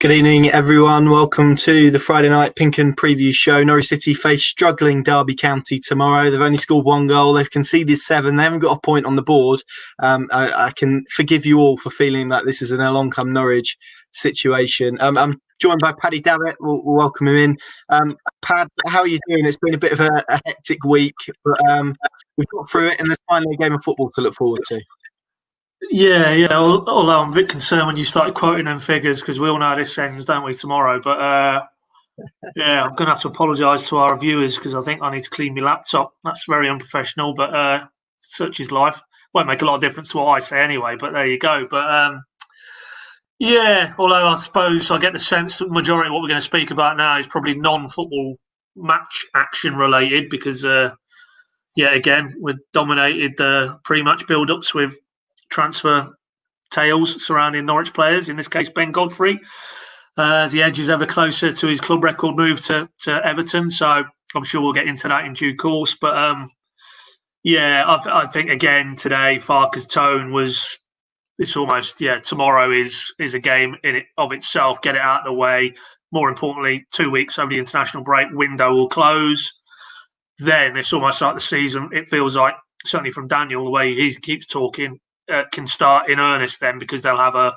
Good evening, everyone. Welcome to the Friday night Pink and Preview show. Norwich City face struggling Derby County tomorrow. They've only scored one goal. They've conceded 7. They haven't got a point on the board. I can forgive you all for feeling like this is an along come Norwich situation. I'm joined by Paddy Davitt. We'll welcome him in. Pad, how are you doing? It's been a bit of a hectic week, but we've got through it, and there's finally a game of football to look forward to. Yeah. Although I'm a bit concerned when you started quoting them figures, because we all know how this ends, don't we, tomorrow? But I'm going to have to apologise to our viewers because I think I need to clean my laptop. That's very unprofessional, but such is life. Won't make a lot of difference to what I say anyway, but there you go. But although I suppose I get the sense that the majority of what we're going to speak about now is probably non-football match action related because, again, we've dominated the pre-match build-ups with transfer tales surrounding Norwich players, in this case Ben Godfrey, as he edges ever closer to his club record move to Everton. So I'm sure we'll get into that in due course. But I think again today Farke's tone was, it's almost, tomorrow is a game in it of itself. Get it out of the way. More importantly, 2 weeks over the international break window will close. Then it's almost like the season, it feels like, certainly from Daniel, the way he keeps talking, can start in earnest then, because they'll have a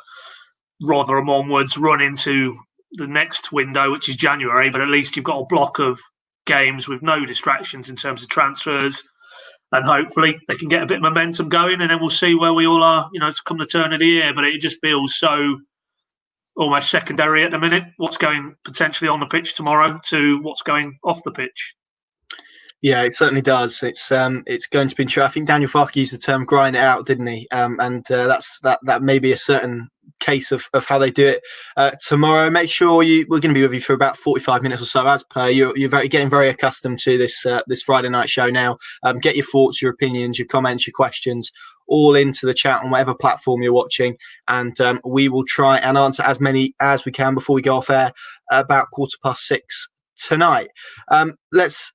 Rotherham onwards run into the next window, which is January, but at least you've got a block of games with no distractions in terms of transfers, and hopefully they can get a bit of momentum going, and then we'll see where we all are, to come the turn of the year. But it just feels so almost secondary at the minute, what's going potentially on the pitch tomorrow to what's going off the pitch. Yeah, it certainly does. It's going to be true. I think Daniel Farke used the term "grind it out," didn't he? That may be a certain case of how they do it tomorrow. Make sure we're going to be with you for about 45 minutes or so, as per. You're getting very accustomed to this Friday night show now. Get your thoughts, your opinions, your comments, your questions all into the chat on whatever platform you're watching, and we will try and answer as many as we can before we go off air about 6:15 tonight. Let's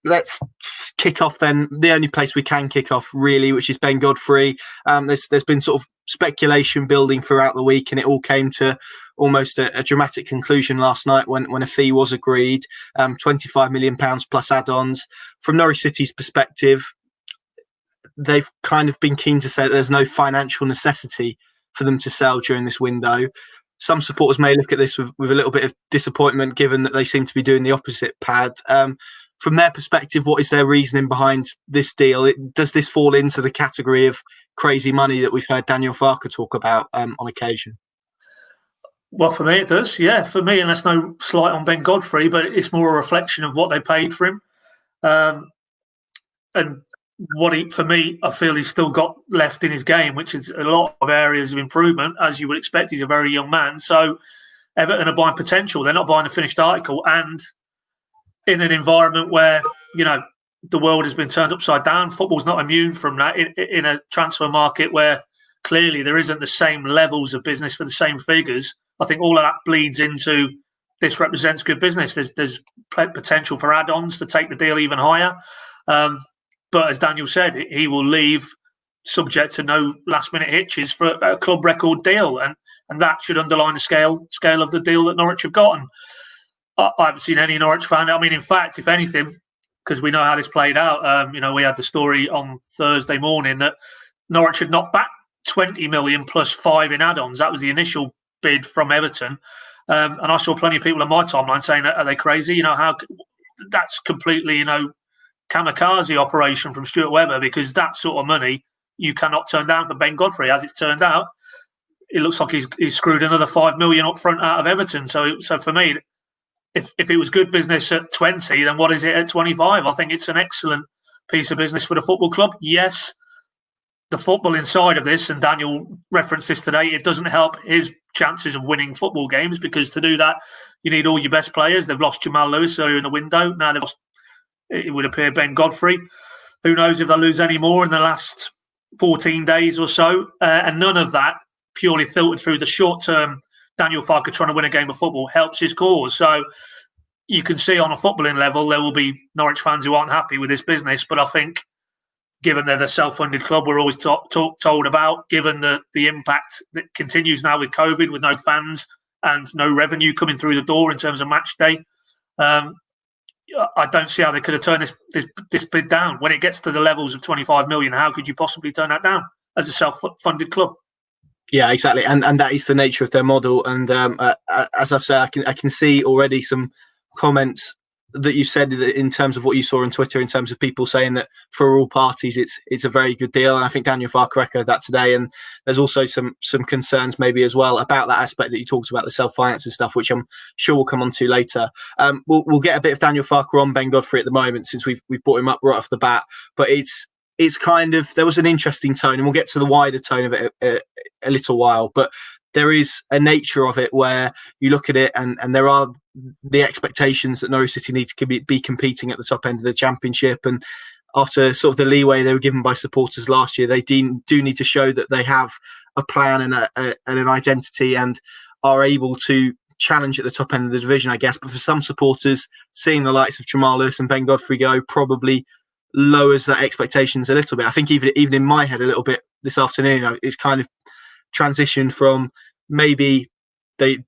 kick off then the only place we can kick off really, which is Ben Godfrey. There's been sort of speculation building throughout the week, and it all came to almost a dramatic conclusion last night when a fee was agreed, £25 million plus add-ons. From Norwich City's perspective, they've kind of been keen to say that there's no financial necessity for them to sell during this window. Some supporters may look at this with a little bit of disappointment, given that they seem to be doing the opposite, Pad. From their perspective, what is their reasoning behind this deal? Does this fall into the category of crazy money that we've heard Daniel Farke talk about on occasion? Well, for me, it does. Yeah, for me, and that's no slight on Ben Godfrey, but it's more a reflection of what they paid for him. And for me, I feel he's still got left in his game, which is a lot of areas of improvement, as you would expect. He's a very young man. So Everton are buying potential. They're not buying a finished article. And in an environment where, the world has been turned upside down, football's not immune from that in a transfer market where clearly there isn't the same levels of business for the same figures. I think all of that bleeds into this represents good business. There's potential for add-ons to take the deal even higher. But as Daniel said, he will leave subject to no last-minute hitches for a club record deal, and that should underline the scale of the deal that Norwich have gotten. I haven't seen any Norwich fan. I mean, in fact, if anything, because we know how this played out, we had the story on Thursday morning that Norwich had knocked back 20 million plus 5 in add-ons. That was the initial bid from Everton. And I saw plenty of people on my timeline saying, are they crazy? How that's completely, kamikaze operation from Stuart Webber, because that sort of money you cannot turn down for Ben Godfrey. As it's turned out, it looks like he's screwed another 5 million up front out of Everton. So for me, if it was good business at 20, then what is it at 25? I think it's an excellent piece of business for the football club. Yes, the football inside of this, and Daniel referenced this today, it doesn't help his chances of winning football games, because to do that, you need all your best players. They've lost Jamal Lewis earlier in the window. Now they've lost, it would appear, Ben Godfrey. Who knows if they'll lose any more in the last 14 days or so. And none of that, purely filtered through the short-term Daniel Farke trying to win a game of football, helps his cause. So you can see on a footballing level, there will be Norwich fans who aren't happy with this business. But I think, given they're the self-funded club we're always told about, given the impact that continues now with COVID, with no fans and no revenue coming through the door in terms of match day. I don't see how they could have turned this bid down. When it gets to the levels of 25 million, how could you possibly turn that down as a self-funded club? Yeah, exactly, and that is the nature of their model. And as I've said, I can see already some comments that you said in terms of what you saw on Twitter, in terms of people saying that for all parties it's a very good deal. And I think Daniel Farke echoed that today. And there's also some concerns maybe as well about that aspect that you talked about, the self-finance and stuff, which I'm sure we'll come on to later. We'll get a bit of Daniel Farke on Ben Godfrey at the moment, since we've brought him up right off the bat. But it's kind of, there was an interesting tone, and we'll get to the wider tone of it a little while. But there is a nature of it where you look at it and there are the expectations that Norwich City need to be competing at the top end of the Championship. And after sort of the leeway they were given by supporters last year, they do need to show that they have a plan and an identity and are able to challenge at the top end of the division, I guess. But for some supporters, seeing the likes of Jamal Lewis and Ben Godfrey go probably lowers that expectations a little bit. I think even in my head a little bit this afternoon, it's kind of transitioned from maybe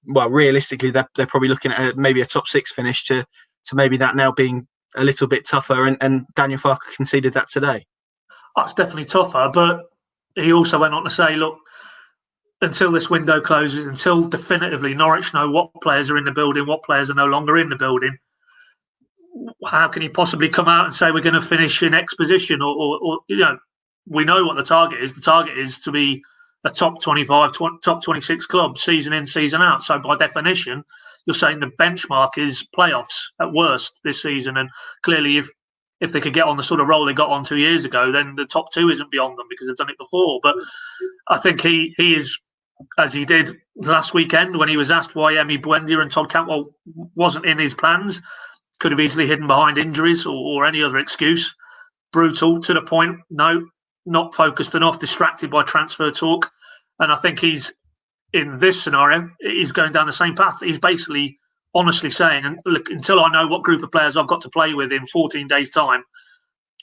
realistically they're probably looking at maybe a top 6 finish to maybe that now being a little bit tougher, and Daniel Farke conceded that today. That's definitely tougher, but he also went on to say, look, until this window closes, until definitively Norwich know what players are in the building, what players are no longer in the building, how can he possibly come out and say we're going to finish in X position? Or we know what the target is. The target is to be a top 25, top 26 club, season in, season out. So by definition, you're saying the benchmark is playoffs at worst this season. And clearly, if they could get on the sort of roll they got on 2 years ago, then the top 2 isn't beyond them because they've done it before. But I think he is, as he did last weekend when he was asked why Buendia and Todd Cantwell wasn't in his plans, could have easily hidden behind injuries or any other excuse. Brutal, to the point. No, not focused enough, distracted by transfer talk. And I think he's, in this scenario, he's going down the same path. He's basically honestly saying, and look, until I know what group of players I've got to play with in 14 days' time,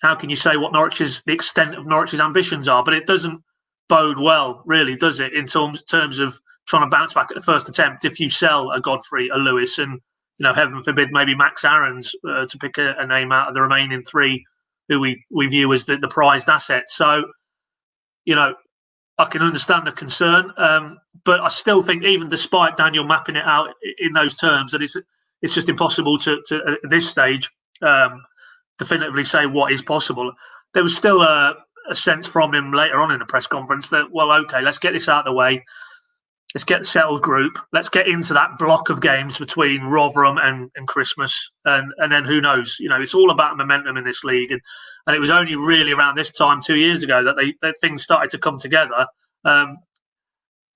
how can you say what the extent of Norwich's ambitions are? But it doesn't bode well, really, does it, in terms of trying to bounce back at the first attempt if you sell a Godfrey, a Lewis, and, heaven forbid, maybe Max Aarons, to pick a name out of the remaining 3 who we view as the prized asset. So, I can understand the concern, but I still think, even despite Daniel mapping it out in those terms, that it's just impossible to at this stage definitively say what is possible. There was still a sense from him later on in the press conference that, well, okay, let's get this out of the way. Let's get the settled group. Let's get into that block of games between Rotherham and Christmas. And then who knows? It's all about momentum in this league. And it was only really around this time 2 years ago that things started to come together. And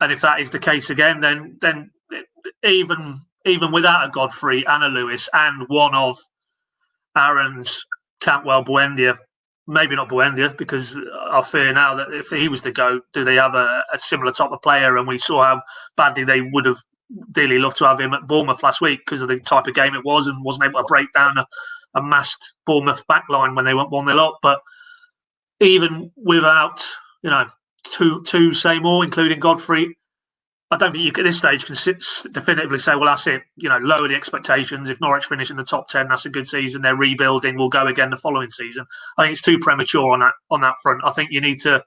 if that is the case again, then even without a Godfrey and a Lewis and one of Aaron's, Cantwell, Buendia, maybe not Buendia, because I fear now that if he was to go, do they have a similar type of player? And we saw how badly they would have dearly loved to have him at Bournemouth last week because of the type of game it was, and wasn't able to break down a massed Bournemouth backline when they went 1-0 up. But even without, two say more, including Godfrey, I don't think you at this stage can definitively say, well, that's it. Lower the expectations. If Norwich finish in the top 10, that's a good season. They're rebuilding. We'll go again the following season. I think it's too premature on that front. I think you need to,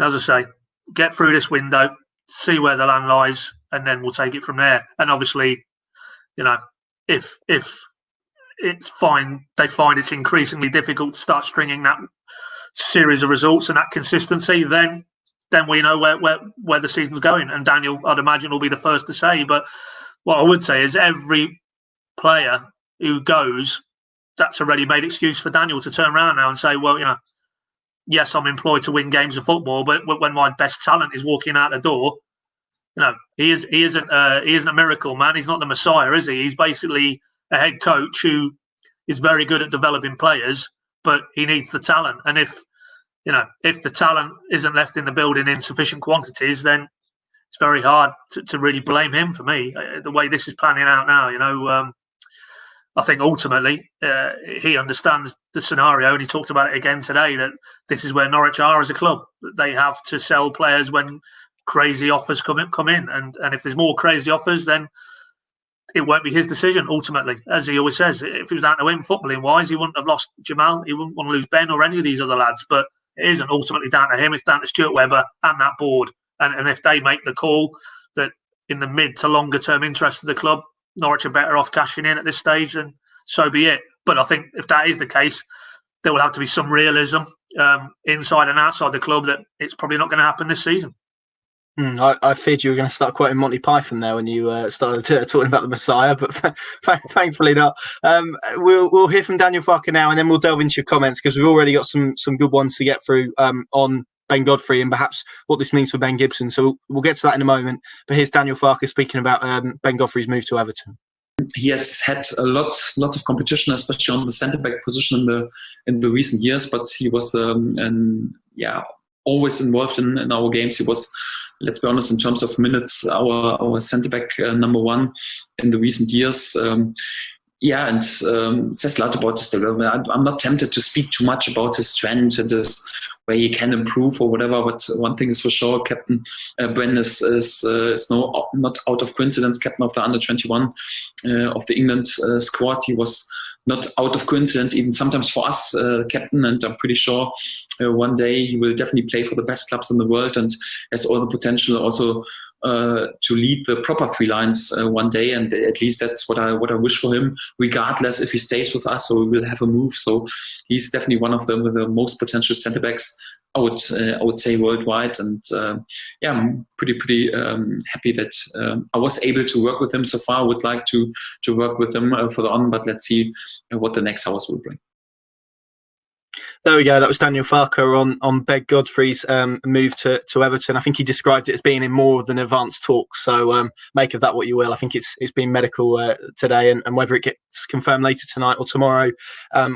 as I say, get through this window, see where the land lies, and then we'll take it from there. And obviously, if it's fine, they find it's increasingly difficult to start stringing that series of results and that consistency, then we know where the season's going. And Daniel, I'd imagine, will be the first to say. But what I would say is every player who goes, that's a ready-made excuse for Daniel to turn around now and say, well, yes, I'm employed to win games of football, but when my best talent is walking out the door, he isn't a miracle man. He's not the Messiah, is he? He's basically a head coach who is very good at developing players, but he needs the talent. And if the talent isn't left in the building in sufficient quantities, then it's very hard to really blame him for me. The way this is panning out now, I think ultimately he understands the scenario, and he talked about it again today, that this is where Norwich are as a club. They have to sell players when crazy offers come in, and if there's more crazy offers, then it won't be his decision ultimately. As he always says, if he was down to him footballing wise, he wouldn't have lost Jamal, he wouldn't want to lose Ben or any of these other lads. But it isn't ultimately down to him; it's down to Stuart Webber and that board. And if they make the call that in the mid to longer term interest of the club, Norwich are better off cashing in at this stage, then so be it. But I think if that is the case, there will have to be some realism inside and outside the club that it's probably not going to happen this season. I feared you were going to start quoting Monty Python there when you started talking about the Messiah, but thankfully not. We'll hear from Daniel Farke now, and then we'll delve into your comments because we've already got some good ones to get through on Ben Godfrey and perhaps what this means for Ben Gibson. So we'll get to that in a moment. But here's Daniel Farke speaking about Ben Godfrey's move to Everton. He has had lots of competition, especially on the centre back position in the recent years. But he was always involved in our games. He was, let's be honest, in terms of minutes, our centre back number one in the recent years. And says a lot about his development. I'm not tempted to speak too much about his strength and his where he can improve or whatever. But one thing is for sure, Captain Ben is not out of coincidence captain of the under-21 of the England squad. He was not out of coincidence, even sometimes for us, captain. And I'm pretty sure one day he will definitely play for the best clubs in the world and has all the potential also to lead the proper three lines one day, and at least that's what I wish for him, regardless if he stays with us or we will have a move. So he's definitely one of them with the most potential centre backs, I would say, worldwide. And I'm pretty happy that I was able to work with him so far. I would like to work with him further on, but let's see what the next hours will bring. There we go. That was Daniel Farke on Ben Godfrey's move to Everton. I think he described it as being in more than advanced talks. So make of that what you will. I think it's been medical today, and whether it gets confirmed later tonight or tomorrow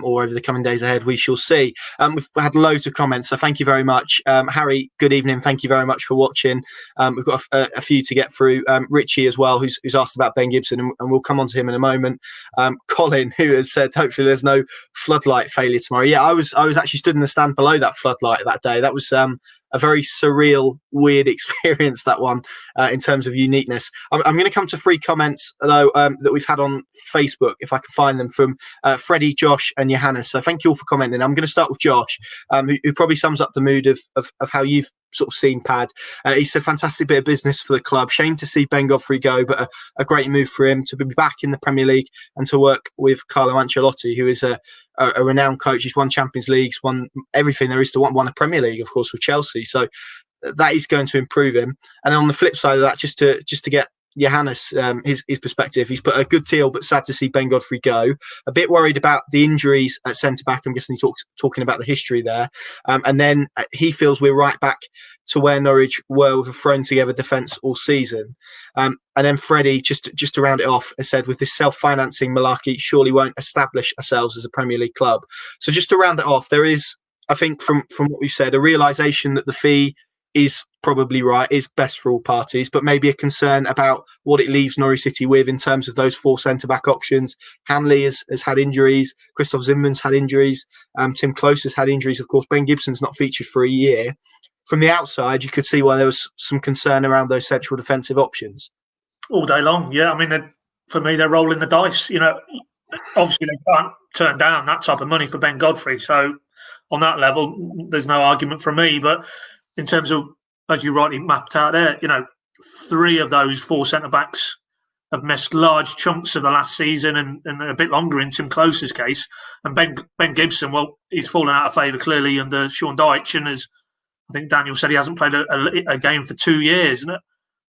or over the coming days ahead, we shall see. We've had loads of comments, so thank you very much. Harry, good evening. Thank you very much for watching. We've got a few to get through. Richie as well, who's asked about Ben Gibson, and we'll come on to him in a moment. Colin, who has said hopefully there's no floodlight failure tomorrow. Yeah, I was actually stood in the stand below that floodlight that day. That was a very surreal, weird experience, that one, in terms of uniqueness. I'm going to come to 3 comments, though, that we've had on Facebook, if I can find them, from Freddie, Josh and Johannes. So thank you all for commenting. I'm going to start with Josh, who probably sums up the mood of how you've sort of seen Pad. He said, fantastic bit of business for the club. Shame to see Ben Godfrey go, but a great move for him to be back in the Premier League and to work with Carlo Ancelotti, who is a renowned coach. He's won Champions Leagues, won everything there is to won a Premier League, of course, with Chelsea. So that is going to improve him. And on the flip side of that, just to get Johannes his perspective, he's put a good deal, but sad to see Ben Godfrey go. A bit worried about the injuries at centre back. I'm guessing he's talking about the history there. And then he feels we're right back to where Norwich were with a thrown together defence all season. And then Freddie, just to round it off, has said, with this self-financing malarkey, surely won't establish ourselves as a Premier League club. So just to round it off, there is, I think, from what we've said, a realisation that the fee is probably right, is best for all parties, but maybe a concern about what it leaves Norwich City with in terms of those 4 centre-back options. Hanley has had injuries. Christoph Zimmermann's had injuries. Tim Close has had injuries. Of course, Ben Gibson's not featured for a year. From the outside, you could see why there was some concern around those central defensive options. All day long, yeah. I mean, for me, they're rolling the dice. You know, obviously they can't turn down that type of money for Ben Godfrey. So on that level, there's no argument from me. But in terms of, as you rightly mapped out there, 3 of those 4 centre-backs have missed large chunks of the last season and a bit longer in Tim Close's case. And Ben Gibson, well, he's fallen out of favour clearly under Sean Dyche, and as I think Daniel said, he hasn't played a game for 2 years.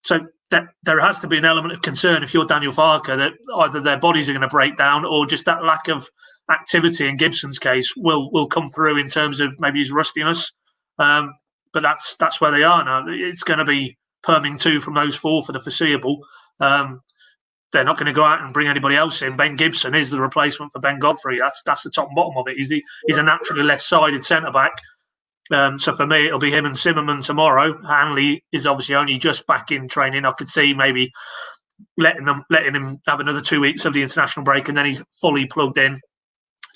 So there has to be an element of concern if you're Daniel Farke that either their bodies are going to break down or just that lack of activity in Gibson's case will come through in terms of maybe his rustiness. But that's where they are now. It's going to be Perming 2 from those 4 for the foreseeable. They're not going to go out and bring anybody else in. Ben Gibson is the replacement for Ben Godfrey. That's the top and bottom of it. He's a naturally left-sided centre-back. So for me, it'll be him and Zimmermann tomorrow. Hanley is obviously only just back in training. I could see maybe letting him have another 2 weeks of the international break, and then he's fully plugged in.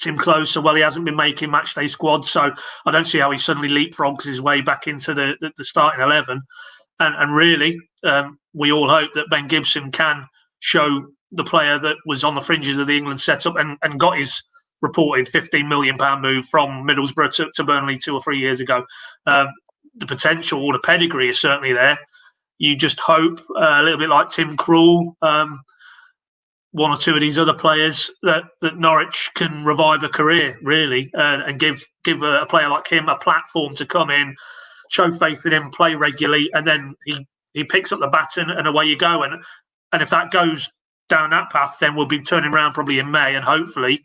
Tim Close, so well, he hasn't been making matchday squads, so I don't see how he suddenly leapfrogs his way back into the starting 11. And really, we all hope that Ben Gibson can show the player that was on the fringes of the England setup and got his reported £15 million move from Middlesbrough to Burnley 2 or 3 years ago. The potential or the pedigree is certainly there. You just hope, a little bit like Tim Krul, one or two of these other players, that Norwich can revive a career, really, and give a player like him a platform to come in, show faith in him, play regularly, and then he picks up the baton and away you go. And if that goes down that path, then we'll be turning around probably in May, and hopefully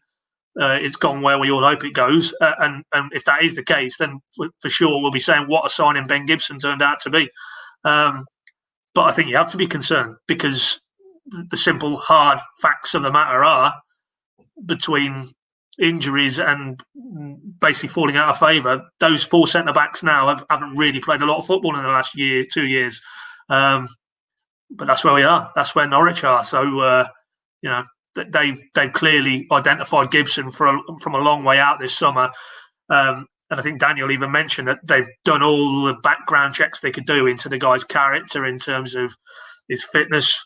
it's gone where we all hope it goes. And if that is the case, then for sure we'll be saying what a signing Ben Gibson turned out to be. But I think you have to be concerned, because the simple, hard facts of the matter are, between injuries and basically falling out of favour, those 4 centre-backs now haven't really played a lot of football in the last 2 years. But that's where we are. That's where Norwich are. So, they've clearly identified Gibson from a long way out this summer. And I think Daniel even mentioned that they've done all the background checks they could do into the guy's character in terms of his fitness,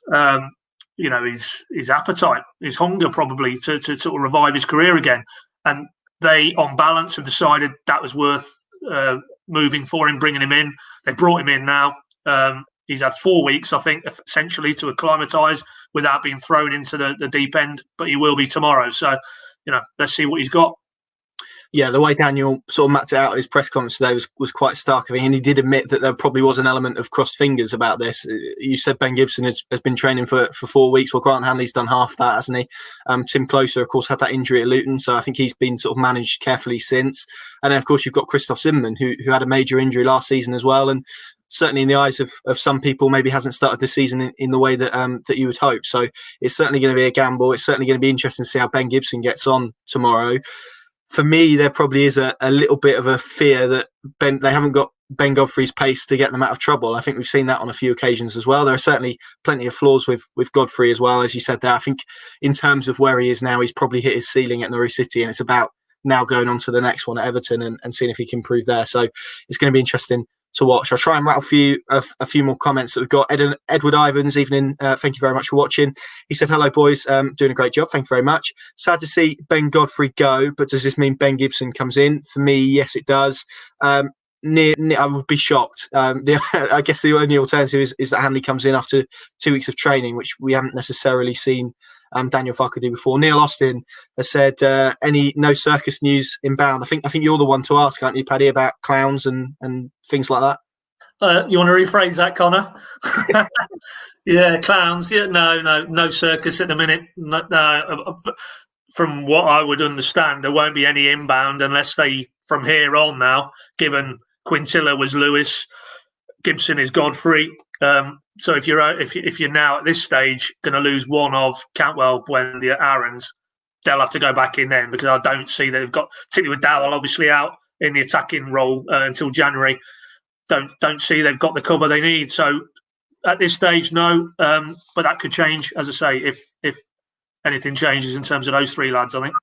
his appetite, his hunger, probably to sort of revive his career again. And they, on balance, have decided that was worth moving for him, bringing him in. They brought him in now. He's had 4 weeks, I think, essentially to acclimatise without being thrown into the deep end, but he will be tomorrow. So, let's see what he's got. Yeah, the way Daniel sort of mapped it out at his press conference today was quite stark. I mean, and he did admit that there probably was an element of crossed fingers about this. You said Ben Gibson has been training for 4 weeks. Well, Grant Hanley's done half that, hasn't he? Tim Closer, of course, had that injury at Luton, so I think he's been sort of managed carefully since. And then, of course, you've got Christoph Zimmermann, who had a major injury last season as well, and certainly in the eyes of some people, maybe hasn't started the season in the way that you would hope. So it's certainly going to be a gamble. It's certainly going to be interesting to see how Ben Gibson gets on tomorrow. For me, there probably is a little bit of a fear that they haven't got Ben Godfrey's pace to get them out of trouble. I think we've seen that on a few occasions as well. There are certainly plenty of flaws with Godfrey as well, as you said there. I think in terms of where he is now, he's probably hit his ceiling at Norwich City, and it's about now going on to the next one at Everton and seeing if he can improve there. So it's going to be interesting to watch. I'll try and rattle a few more comments that we've got. Edward Ivans, evening. Thank you very much for watching. He said, "Hello, boys. Doing a great job. Thank you very much. Sad to see Ben Godfrey go, but does this mean Ben Gibson comes in? For me, yes, it does. I would be shocked. I guess the only alternative is that Hanley comes in after 2 weeks of training, which we haven't necessarily seen Daniel Farke do before." Neil Austin has said, "Any no circus news inbound?" I think you're the one to ask, aren't you, Paddy, about clowns and things like that? You want to rephrase that, Connor? Yeah, clowns. Yeah, no circus at the minute. No, from what I would understand, there won't be any inbound unless they, from here on now, given Quintilla was Lewis, Gibson is Godfrey. So if you're now at this stage going to lose one of Cantwell, Buendia, Aarons, they'll have to go back in then, because I don't see they've got, particularly with Dowell obviously out in the attacking role until January. Don't see they've got the cover they need. So at this stage, no. But that could change, as I say, if anything changes in terms of those three lads, I think.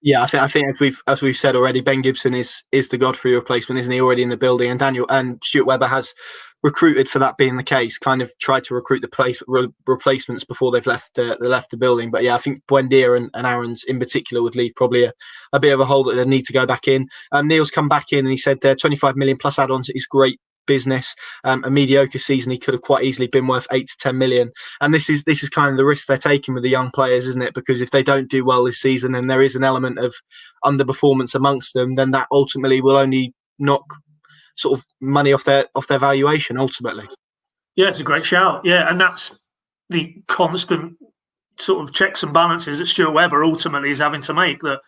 Yeah, I think as we've said already, Ben Gibson is the Godfrey replacement, isn't he? Already in the building, and Stuart Webber has recruited for that being the case. Kind of tried to recruit the replacements before they've left the building. But yeah, I think Buendia and Aarons in particular would leave probably a bit of a hole that they need to go back in. Neil's come back in and he said 25 million plus add-ons is great business. A mediocre season, he could have quite easily been worth 8 to 10 million. And this is kind of the risk they're taking with the young players, isn't it? Because if they don't do well this season and there is an element of underperformance amongst them, then that ultimately will only knock sort of money off their valuation ultimately. Yeah, it's a great shout. Yeah, and that's the constant sort of checks and balances that Stuart Webber ultimately is having to make. That,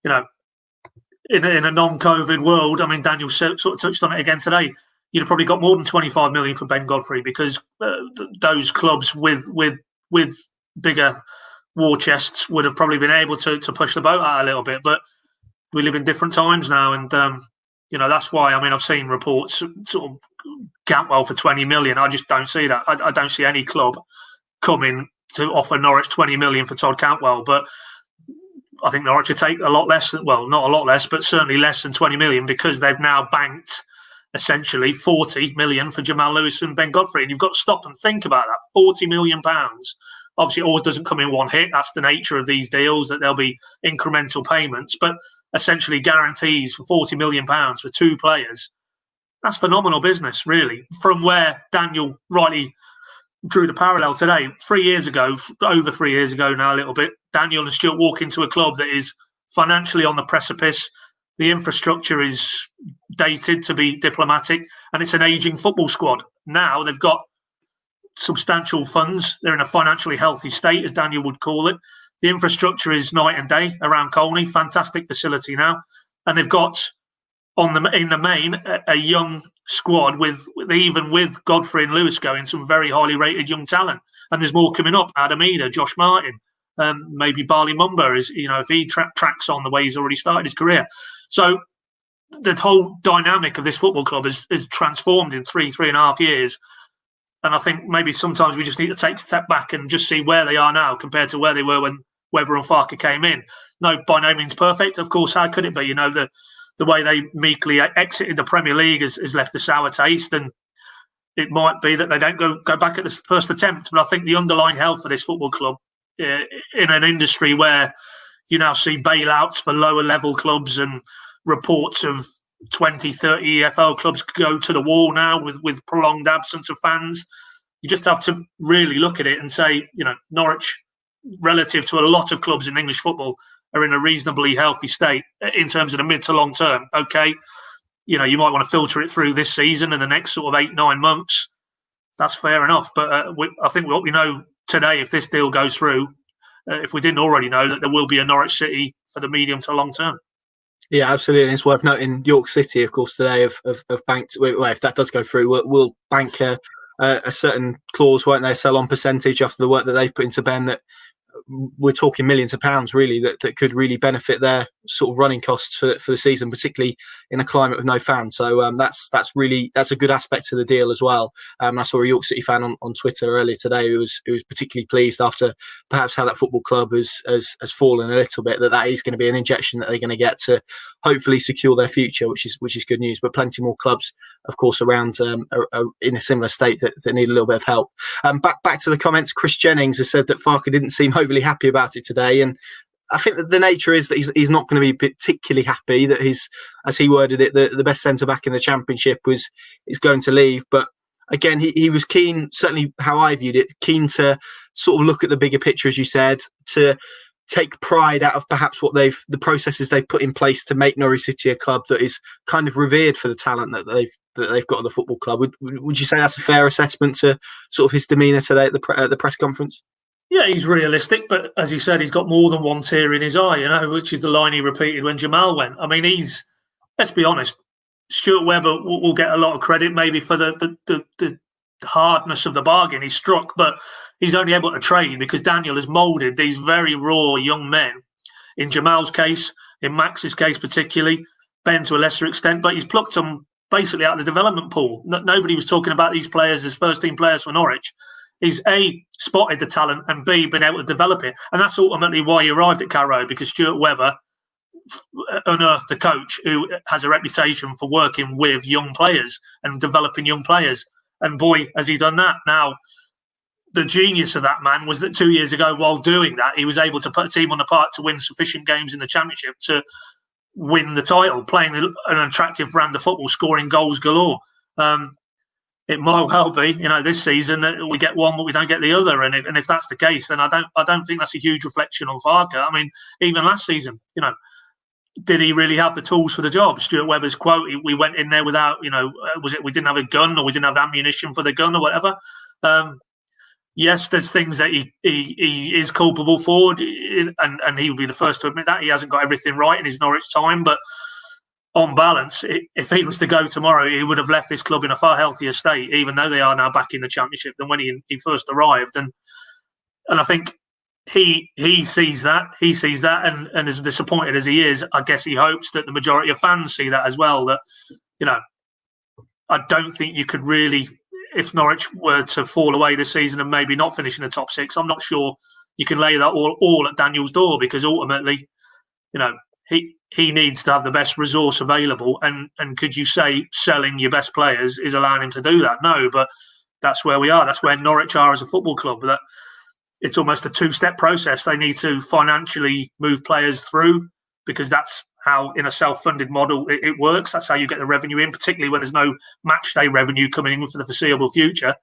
in a non-COVID world, I mean, Daniel sort of touched on it again today. You'd have probably got more than 25 million for Ben Godfrey, because those clubs with bigger war chests would have probably been able to push the boat out a little bit. But we live in different times now, and that's why. I mean, I've seen reports sort of Cantwell for 20 million. I just don't see that. I don't see any club coming to offer Norwich 20 million for Todd Cantwell. But I think Norwich would take a lot less. Well, not a lot less, but certainly less than 20 million, because they've now banked essentially 40 million for Jamal Lewis and Ben Godfrey. And you've got to stop and think about that. 40 million pounds. Obviously, it always doesn't come in one hit. That's the nature of these deals, that there'll be incremental payments, but essentially guarantees for 40 million pounds for 2 players. That's phenomenal business, really. From where Daniel rightly drew the parallel today, 3 years ago, over 3 years ago now, a little bit, Daniel and Stuart walk into a club that is financially on the precipice. The infrastructure is dated, to be diplomatic, and it's an ageing football squad. Now they've got substantial funds. They're in a financially healthy state, as Daniel would call it. The infrastructure is night and day around Colney. Fantastic facility now. And they've got, in the main, a young squad with Godfrey and Lewis going, some very highly rated young talent. And there's more coming up. Adam Eder, Josh Martin, maybe Barley Mumba, is, if he tracks on the way he's already started his career. So the whole dynamic of this football club is transformed in 3.5 years. And I think maybe sometimes we just need to take a step back and just see where they are now compared to where they were when Webber and Farke came in. No, by no means perfect. Of course, how could it be? The way they meekly exited the Premier League has left a sour taste, and it might be that they don't go back at the first attempt. But I think the underlying health of this football club, in an industry where you now see bailouts for lower level clubs and reports of 20, 30 EFL clubs go to the wall now with prolonged absence of fans. You just have to really look at it and say, Norwich, relative to a lot of clubs in English football, are in a reasonably healthy state in terms of the mid to long term. Okay, you might want to filter it through this season and the next sort of 8-9 months. That's fair enough. But I think what we know today, if this deal goes through, if we didn't already know, that there will be a Norwich City for the medium to long term. Yeah, absolutely. And it's worth noting York City, of course, today have banked, well, if that does go through, we'll bank a certain clause, won't they? Sell on percentage after the work that they've put into Ben, that we're talking millions of pounds really that could really benefit their sort of running costs for the season, particularly in a climate with no fans. So that's a good aspect to the deal as well. I saw a York City fan on Twitter earlier today who was particularly pleased after perhaps how that football club has fallen a little bit, that is going to be an injection that they're going to get to hopefully secure their future, which is good news. But plenty more clubs, of course, around are in a similar state that need a little bit of help. Back to the comments. Chris Jennings has said that Farke didn't seem overly happy about it today, and I think that the nature is that he's not going to be particularly happy that his, as he worded it, the best centre back in the Championship is going to leave. But again, he was keen, certainly how I viewed it, keen to sort of look at the bigger picture, as you said, to take pride out of perhaps the processes they've put in place to make Norwich City a club that is kind of revered for the talent that they've got at the football club. Would you say that's a fair assessment to sort of his demeanour today at the press conference? Yeah, he's realistic, but as he said, he's got more than one tear in his eye, which is the line he repeated when Jamal went. I mean, let's be honest, Stuart Webber will get a lot of credit maybe for the hardness of the bargain he struck, but he's only able to trade because Daniel has moulded these very raw young men. In Jamal's case, in Max's case particularly, Ben to a lesser extent, but he's plucked them basically out of the development pool. Nobody was talking about these players as first-team players for Norwich. He's A, spotted the talent, and B, been able to develop it. And that's ultimately why he arrived at Carrow, because Stuart Webber unearthed a coach who has a reputation for working with young players and developing young players. And boy, has he done that. Now, the genius of that man was that 2 years ago, while doing that, he was able to put a team on the park to win sufficient games in the Championship to win the title, playing an attractive brand of football, scoring goals galore. It might well be, this season that we get one, but we don't get the other. And if that's the case, then I don't think that's a huge reflection on Farke. I mean, even last season, did he really have the tools for the job? Stuart Webber's quote: "We went in there without, was it we didn't have a gun or we didn't have ammunition for the gun or whatever." Yes, there's things that he is culpable for, and he will be the first to admit that he hasn't got everything right in his Norwich time, but. On balance, if he was to go tomorrow, he would have left this club in a far healthier state, even though they are now back in the Championship, than when he first arrived. And I think he sees that. He sees that, and as disappointed as he is, I guess he hopes that the majority of fans see that as well. That I don't think you could really, if Norwich were to fall away this season and maybe not finish in the top six, I'm not sure you can lay that all at Daniel's door, because ultimately, he needs to have the best resource available. And could you say selling your best players is allowing him to do that? No, but that's where we are. That's where Norwich are as a football club. That it's almost a two-step process. They need to financially move players through, because that's how, in a self-funded model, it works. That's how you get the revenue in, particularly when there's no match day revenue coming in for the foreseeable future.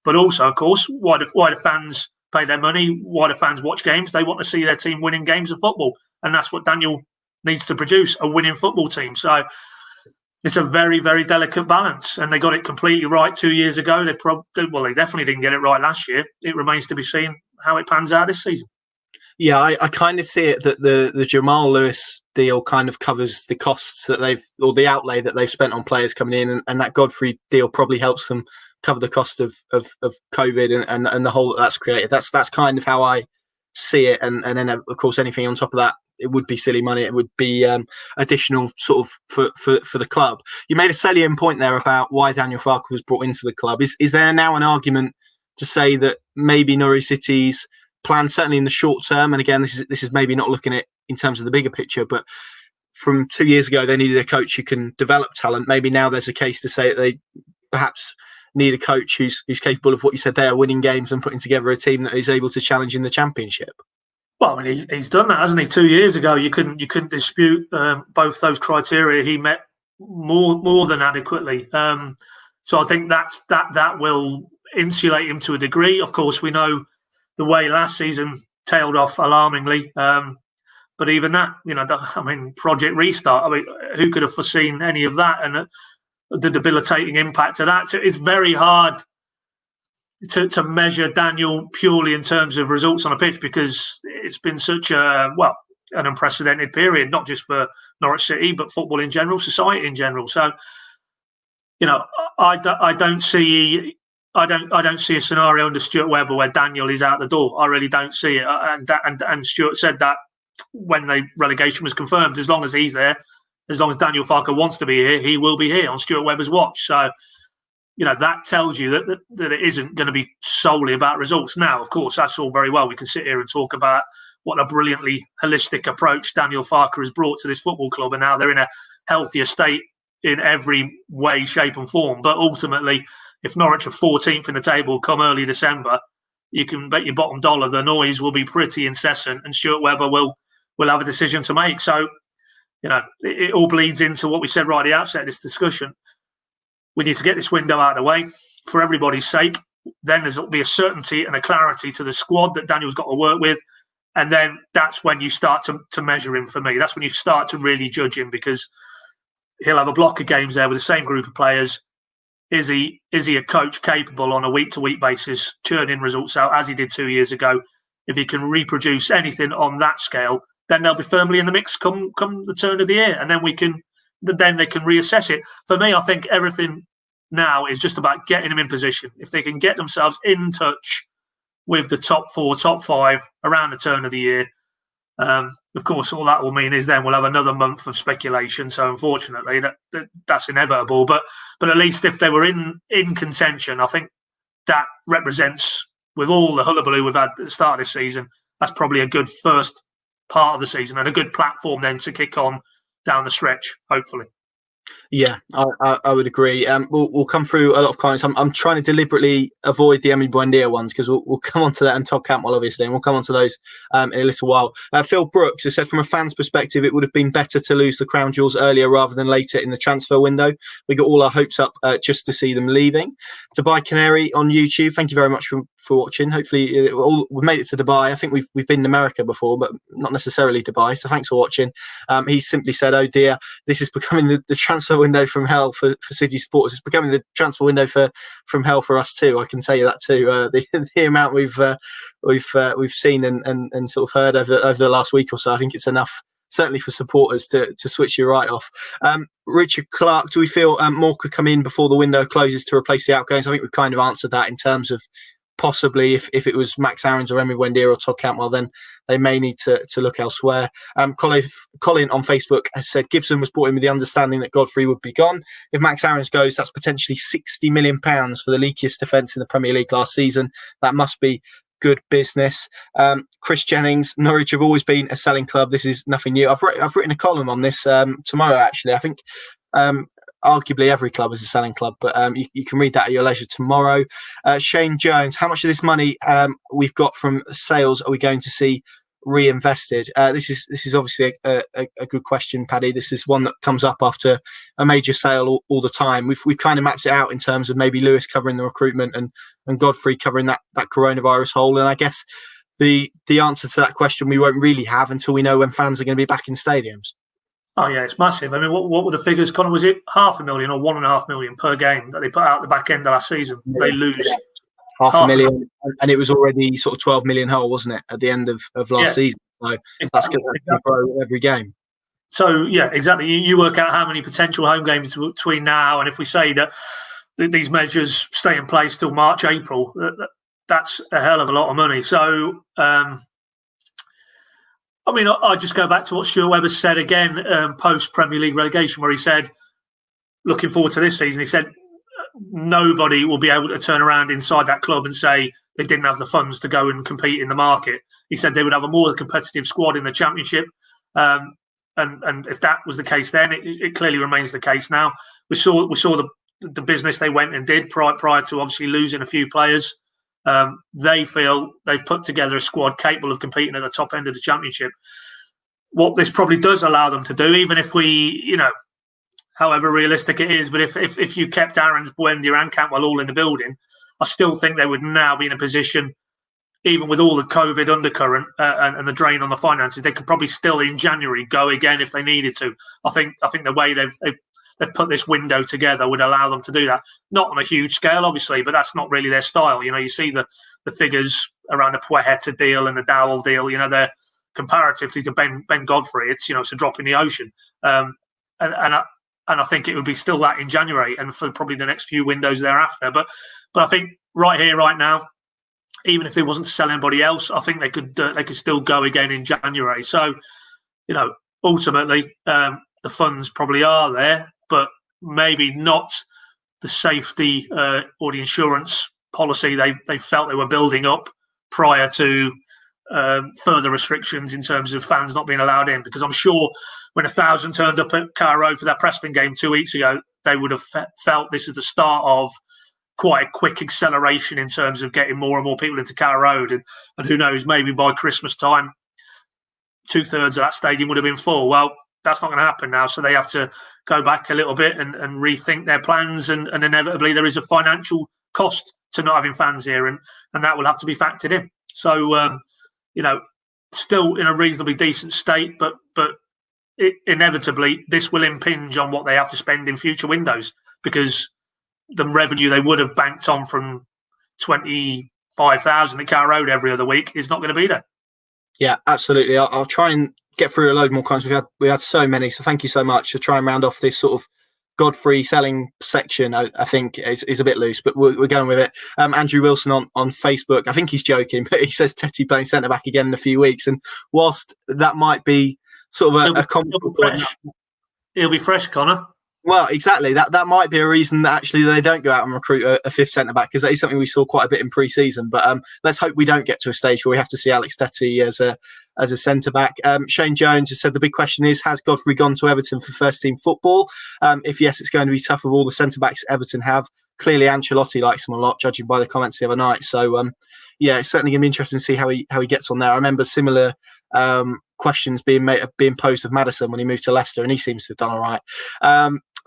But also, of course, why do fans pay their money? Why do fans watch games? They want to see their team winning games of football. And that's what Daniel needs to produce, a winning football team. So it's a very, very delicate balance. And they got it completely right 2 years ago. They definitely didn't get it right last year. It remains to be seen how it pans out this season. Yeah, I kind of see it that the Jamal Lewis deal kind of covers the costs that the outlay that they've spent on players coming in, and that Godfrey deal probably helps them cover the cost of COVID and the whole that's created. That's kind of how I see it. And then of course anything on top of that, it would be silly money. It would be additional sort of for the club. You made a salient point there about why Daniel Farke was brought into the club. Is there now an argument to say that maybe Norwich City's plan, certainly in the short term, and again this is maybe not looking at in terms of the bigger picture, but from 2 years ago they needed a coach who can develop talent. Maybe now there's a case to say that they perhaps need a coach who's capable of what you said there, winning games and putting together a team that is able to challenge in the Championship. Well, I mean, he's done that, hasn't he? 2 years ago, you couldn't dispute both those criteria. He met more than adequately. So I think that will insulate him to a degree. Of course, we know the way last season tailed off alarmingly. But even that, Project Restart. I mean, who could have foreseen any of that and the debilitating impact of that? So it's very hard to measure Daniel purely in terms of results on a pitch, because it's been such an unprecedented period, not just for Norwich City, but football in general, society in general. So, I don't see a scenario under Stuart Webber where Daniel is out the door. I really don't see it. And Stuart said that when the relegation was confirmed, as long as he's there, as long as Daniel Farke wants to be here, he will be here on Stuart Webber's watch. So, that tells you that it isn't going to be solely about results. Now, of course, that's all very well. We can sit here and talk about what a brilliantly holistic approach Daniel Farke has brought to this football club, and now they're in a healthier state in every way, shape and form. But ultimately, if Norwich are 14th in the table come early December, you can bet your bottom dollar the noise will be pretty incessant, and Stuart Webber will have a decision to make. So, it all bleeds into what we said right at the outset of this discussion. We need to get this window out of the way for everybody's sake. Then there'll be a certainty and a clarity to the squad that Daniel's got to work with. And then that's when you start to measure him for me. That's when you start to really judge him, because he'll have a block of games there with the same group of players. Is he a coach capable on a week-to-week basis, churning results out as he did 2 years ago? If he can reproduce anything on that scale, then they'll be firmly in the mix come the turn of the year. And then they can reassess it. For me, I think everything now is just about getting them in position. If they can get themselves in touch with the top 4, top 5 around the turn of the year, of course, all that will mean is then we'll have another month of speculation. So unfortunately, that's inevitable. But at least if they were in contention, I think that represents, with all the hullabaloo we've had at the start of this season, that's probably a good first part of the season and a good platform then to kick on down the stretch, hopefully. Yeah, I would agree. We'll come through a lot of comments. I'm trying to deliberately avoid the Buendia ones, because we'll come on to that, and Todd Cantwell, obviously, and we'll come on to those in a little while. Phil Brooks has said, from a fan's perspective, it would have been better to lose the crown jewels earlier rather than later in the transfer window. We got all our hopes up just to see them leaving. Dubai Canary on YouTube, thank you very much for watching. Hopefully we've made it to Dubai. I think we've been in America before, but not necessarily Dubai, so thanks for watching. He simply said, oh dear, this is becoming the transfer window from hell for City Sports. It's becoming the transfer window from hell for us too. I can tell you that too. The amount we've seen and sort of heard over the last week or so, I think it's enough, certainly for supporters, to switch you right off. Richard Clark, do we feel more could come in before the window closes to replace the outgoings? I think we've kind of answered that in terms of possibly if it was Max Aarons or Emi Buendia or Todd Cantwell, then they may need to look elsewhere. Colin on Facebook has said Gibson was brought in with the understanding that Godfrey would be gone. If Max Aarons goes, that's potentially £60 million for the leakiest defence in the Premier League last season. That must be good business. Chris Jennings, Norwich have always been a selling club. This is nothing new. I've written a column on this tomorrow, actually. I think arguably every club is a selling club, but you can read that at your leisure tomorrow. Shane Jones, how much of this money we've got from sales are we going to see reinvested? This is obviously a good question, Paddy. This is one that comes up after a major sale all the time. We've kind of mapped it out in terms of maybe Lewis covering the recruitment and Godfrey covering that coronavirus hole. And I guess the answer to that question we won't really have until we know when fans are going to be back in stadiums. Oh yeah, it's massive. I mean, what were the figures, Connor? Was it 500,000 or 1.5 million per game that they put out at the back end of last season? They lose. Half a million, and it was already sort of 12 million hole, wasn't it, at the end of last season? So exactly. That's going to grow every game. So, yeah, exactly. You work out how many potential home games between now, and if we say that these measures stay in place till March, April, that's a hell of a lot of money. So, I mean, I just go back to what Stuart Webber said again post-Premier League relegation, where he said, looking forward to this season, he said, nobody will be able to turn around inside that club and say they didn't have the funds to go and compete in the market. He said they would have a more competitive squad in the Championship. And if that was the case then, it clearly remains the case now. We saw the business they went and did prior to obviously losing a few players. They feel they've put together a squad capable of competing at the top end of the Championship. What this probably does allow them to do, even if we, however realistic it is, but if you kept Aaron's, Buendia and Cantwell all in the building, I still think they would now be in a position, even with all the COVID undercurrent and the drain on the finances, they could probably still in January go again if they needed to. I think the way they've put this window together would allow them to do that. Not on a huge scale, obviously, but that's not really their style. You see the figures around the Pueheta deal and the Dowell deal. They're comparatively to Ben Godfrey. It's it's a drop in the ocean. And I think it would be still that in January and for probably the next few windows thereafter. But I think right here, right now, even if it wasn't to sell anybody else, I think they could still go again in January. So, ultimately, the funds probably are there, but maybe not the safety or the insurance policy they felt they were building up prior to further restrictions in terms of fans not being allowed in. Because I'm sure when 1,000 turned up at Carrow Road for that Preston game 2 weeks ago, they would have felt this is the start of quite a quick acceleration in terms of getting more and more people into Carrow Road. And who knows, maybe by Christmas time, 2/3 of that stadium would have been full. Well, that's not going to happen now. So they have to go back a little bit and rethink their plans. And inevitably, there is a financial cost to not having fans here. And that will have to be factored in. So, still in a reasonably decent state, but inevitably this will impinge on what they have to spend in future windows, because the revenue they would have banked on from 25,000 at Carrow Road every other week is not going to be there. Yeah, absolutely. I'll try and get through a load more comments. We had so many, so thank you so much. To try and round off this sort of Godfrey selling section, I think is a bit loose, but we're going with it. Andrew Wilson on Facebook, I think he's joking, but he says Tetty playing centre back again in a few weeks. And whilst that might be sort of a common, he'll be fresh, Connor. Well, exactly. That might be a reason that actually they don't go out and recruit a fifth centre back, because that is something we saw quite a bit in pre-season. But let's hope we don't get to a stage where we have to see Alex Tetty as a centre back. Shane Jones has said the big question is, has Godfrey gone to Everton for first team football? If yes, it's going to be tough with all the centre backs Everton have. Clearly, Ancelotti likes him a lot, judging by the comments the other night. So it's certainly going to be interesting to see how he gets on there. I remember similar questions being posed of Maddison when he moved to Leicester, and he seems to have done all right.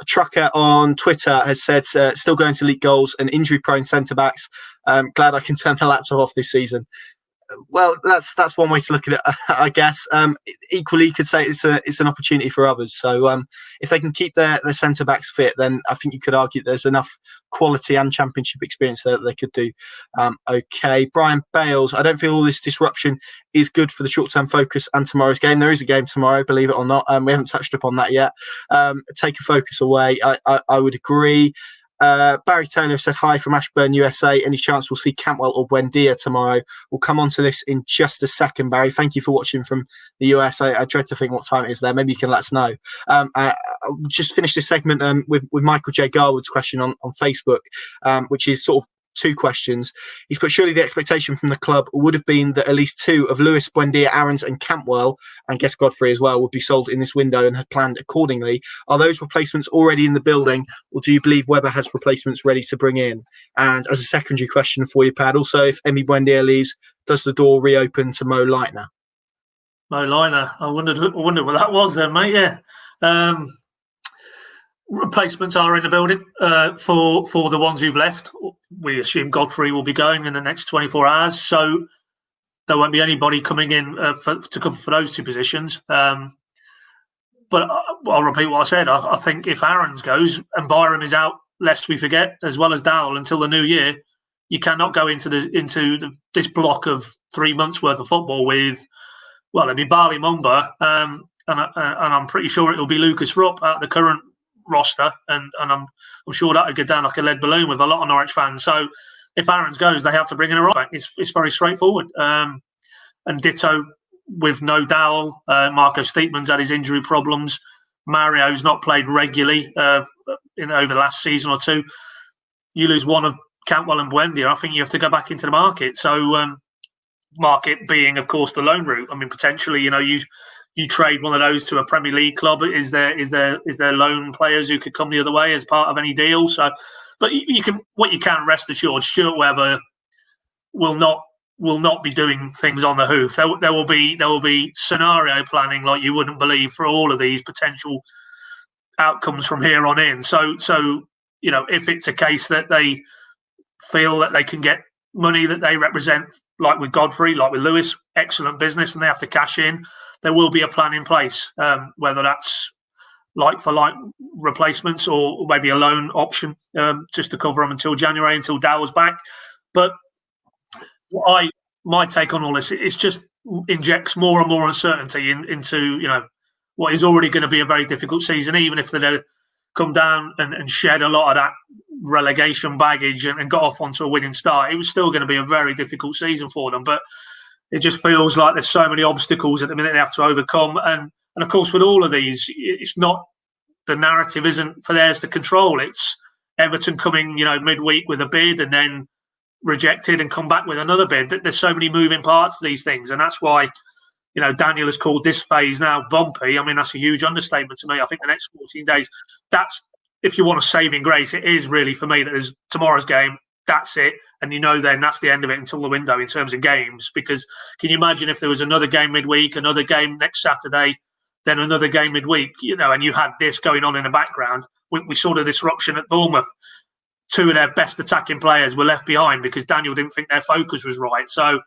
Trucker on Twitter has said still going to leak goals and injury-prone centre-backs. Glad I can turn the laptop off this season. Well, that's one way to look at it, I guess. Equally, you could say it's an opportunity for others. So if they can keep their centre backs fit, then I think you could argue there's enough quality and championship experience there that they could do okay. Brian Bales, I don't feel all this disruption is good for the short-term focus and tomorrow's game. There is a game tomorrow, believe it or not. We haven't touched upon that yet. Take a focus away. I would agree. Barry Taylor said hi from Ashburn, USA. Any chance we'll see Cantwell or Buendia tomorrow? We'll come on to this in just a second, Barry. Thank you for watching from the US. I dread to think what time it is there. Maybe you can let us know. I'll just finish this segment with Michael J. Garwood's question on Facebook, which is sort of 2 questions. He's put, surely the expectation from the club would have been that at least 2 of Lewis, Buendia, Aarons and Cantwell, and guess Godfrey as well, would be sold in this window and had planned accordingly. Are those replacements already in the building, or do you believe Webber has replacements ready to bring in? And as a secondary question for you, Pad, also, if Emi Buendia leaves, does the door reopen to Mo Leitner? Mo Leitner, I wondered what that was then, mate. Yeah. Replacements are in the building for the ones who've left. We assume Godfrey will be going in the next 24 hours, so there won't be anybody coming in to cover for those 2 positions. But I'll repeat what I said. I think if Aarons goes and Byram is out, lest we forget, as well as Dowell until the new year, you cannot go into this block of 3 months worth of football with, well, it'll be Bali Mumba, and I'm pretty sure it'll be Lucas Rupp at the current roster, and I'm sure that would go down like a lead balloon with a lot of Norwich fans. So if Aarons goes, they have to bring in a right back. It's very straightforward. And ditto with no Dowell. Marco Steepman's had his injury problems. Mario's not played regularly over the last season or 2. You lose one of Cantwell and Buendia, I think you have to go back into the market. So market being, of course, the loan route. I mean, potentially, you trade one of those to a Premier League club. Is there loan players who could come the other way as part of any deal? So, but you can rest assured, Stuart Webber will not be doing things on the hoof. There will be scenario planning like you wouldn't believe for all of these potential outcomes from here on in. So if it's a case that they feel that they can get money that they represent, like with Godfrey, like with Lewis, excellent business, and they have to cash in, there will be a plan in place, whether that's like-for-like replacements or maybe a loan option just to cover them until January, until Dowell's back. But my take on all this, it's just injects more and more uncertainty into what is already going to be a very difficult season, even if they come down and shed a lot of that relegation baggage and got off onto a winning start. It was still going to be a very difficult season for them, but it just feels like there's so many obstacles at the minute they have to overcome. And of course, with all of these, it's not, the narrative isn't for theirs to control. It's Everton coming, midweek with a bid and then rejected and come back with another bid. There's so many moving parts to these things. And that's why, Daniel has called this phase now bumpy. I mean, that's a huge understatement to me. I think the next 14 days, that's, if you want a saving grace, it is really for me that there's tomorrow's game. That's it. And then that's the end of it until the window in terms of games. Because can you imagine if there was another game midweek, another game next Saturday, then another game midweek, and you had this going on in the background? We saw the disruption at Bournemouth. 2 of their best attacking players were left behind because Daniel didn't think their focus was right. So,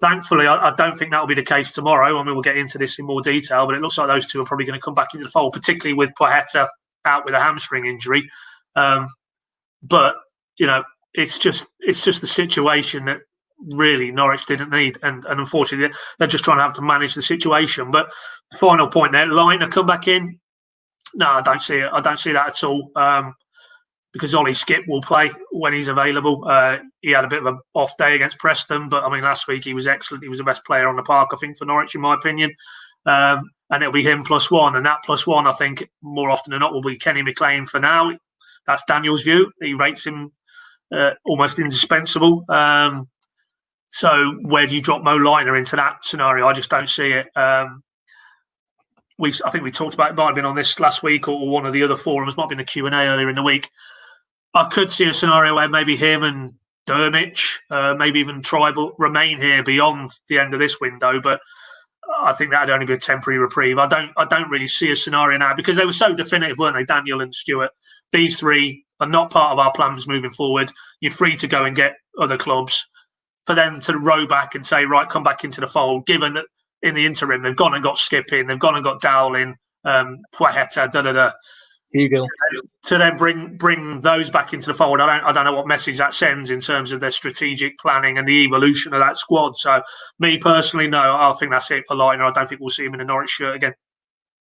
thankfully, I don't think that will be the case tomorrow. I mean, we'll get into this in more detail, but it looks like those 2 are probably going to come back into the fold, particularly with Poeta out with a hamstring injury. But it's just a situation that really Norwich didn't need, and unfortunately they're just trying to have to manage the situation. But the final point there, Leitner come back in? No, I don't see it. I don't see that at all. Because Ollie Skip will play when he's available. He had a bit of an off day against Preston, but I mean, last week he was excellent. He was the best player on the park, I think, for Norwich, in my opinion. And it'll be him +1, and that +1, I think, more often than not, will be Kenny McLean for now. That's Daniel's view. He rates him almost indispensable. So where do you drop Mo Leitner into that scenario? I just don't see it. I think we talked about it, might have been on this last week or one of the other forums, might have been the Q&A earlier in the week. I could see a scenario where maybe him and Dermich, maybe even Tribal, remain here beyond the end of this window, but I think that'd only be a temporary reprieve. I don't really see a scenario now because they were so definitive, weren't they, Daniel and Stuart? These 3 are not part of our plans moving forward. You're free to go and get other clubs. For them to row back and say, right, come back into the fold, given that in the interim they've gone and got Skip in, they've gone and got Dowell in, Poeta, Eagle. To then bring those back into the fold. I don't know what message that sends in terms of their strategic planning and the evolution of that squad. So me personally, no, I think that's it for Leitner. I don't think we'll see him in a Norwich shirt again.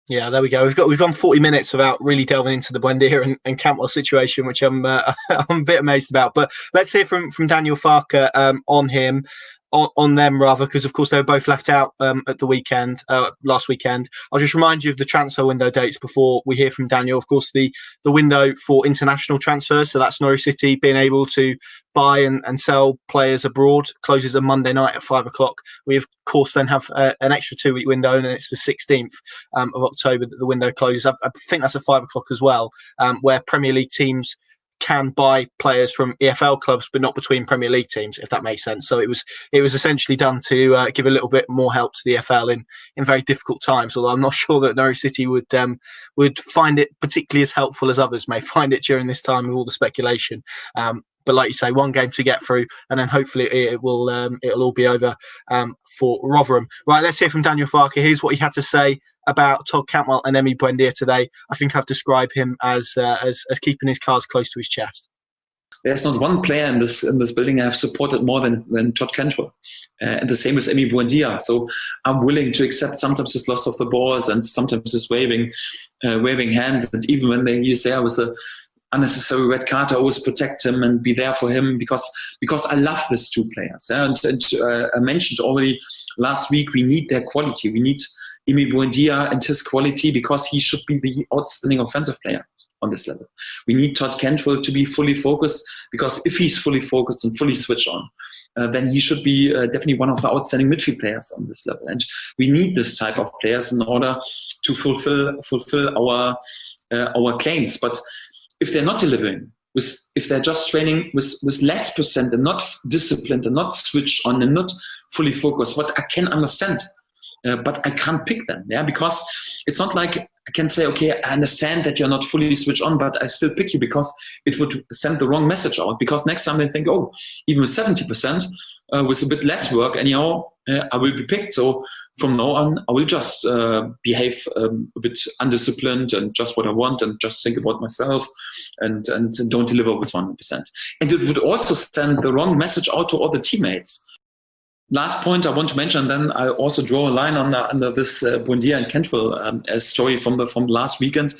Yeah, there we go. We've gone 40 minutes without really delving into the Buendia and Cantwell situation, which I'm a bit amazed about. But let's hear from Daniel Farke on him. on them rather, because of course they were both left out at the weekend, last weekend. I'll just remind you of the transfer window dates before we hear from Daniel. Of course, the window for international transfers, so that's Norwich City being able to buy and sell players abroad, closes on Monday night at 5:00. We of course then have an extra 2-week window, and it's the 16th of October that the window closes. I think that's at 5:00 as well, where Premier League teams can buy players from EFL clubs, but not between Premier League teams, if that makes sense. So it was essentially done to give a little bit more help to the EFL in very difficult times. Although I'm not sure that Norwich City would find it particularly as helpful as others may find it during this time with all the speculation. But like you say, one game to get through, and then hopefully it'll all be over for Rotherham. Right, let's hear from Daniel Farke. Here's what he had to say about Todd Cantwell and Emi Buendia today. I think I've described him as keeping his cards close to his chest. There's not one player in this building I have supported more than Todd Cantwell, and the same with Emi Buendia. So I'm willing to accept sometimes his loss of the balls and sometimes his waving hands, and even when he's there with a unnecessary red card, I always protect him and be there for him because I love these two players. And I mentioned already last week, we need their quality. We need Emi Buendia and his quality because he should be the outstanding offensive player on this level. We need Todd Cantwell to be fully focused, because if he's fully focused and fully switched on, then he should be definitely one of the outstanding midfield players on this level. And we need this type of players in order to fulfill our claims. But if they're not delivering, if they're just training with less percent and not disciplined and not switched on and not fully focused, what I can understand, but I can't pick them, because it's not like I can say, okay, I understand that you're not fully switched on, but I still pick you, because it would send the wrong message out. Because next time they think, oh, even with 70%, with a bit less work, anyhow, I will be picked. So from now on, I will just behave a bit undisciplined and just what I want and just think about myself and don't deliver with 100%. And it would also send the wrong message out to all the teammates. Last point I want to mention, then I also draw a line under this Buendia and Cantwell story from the last weekend.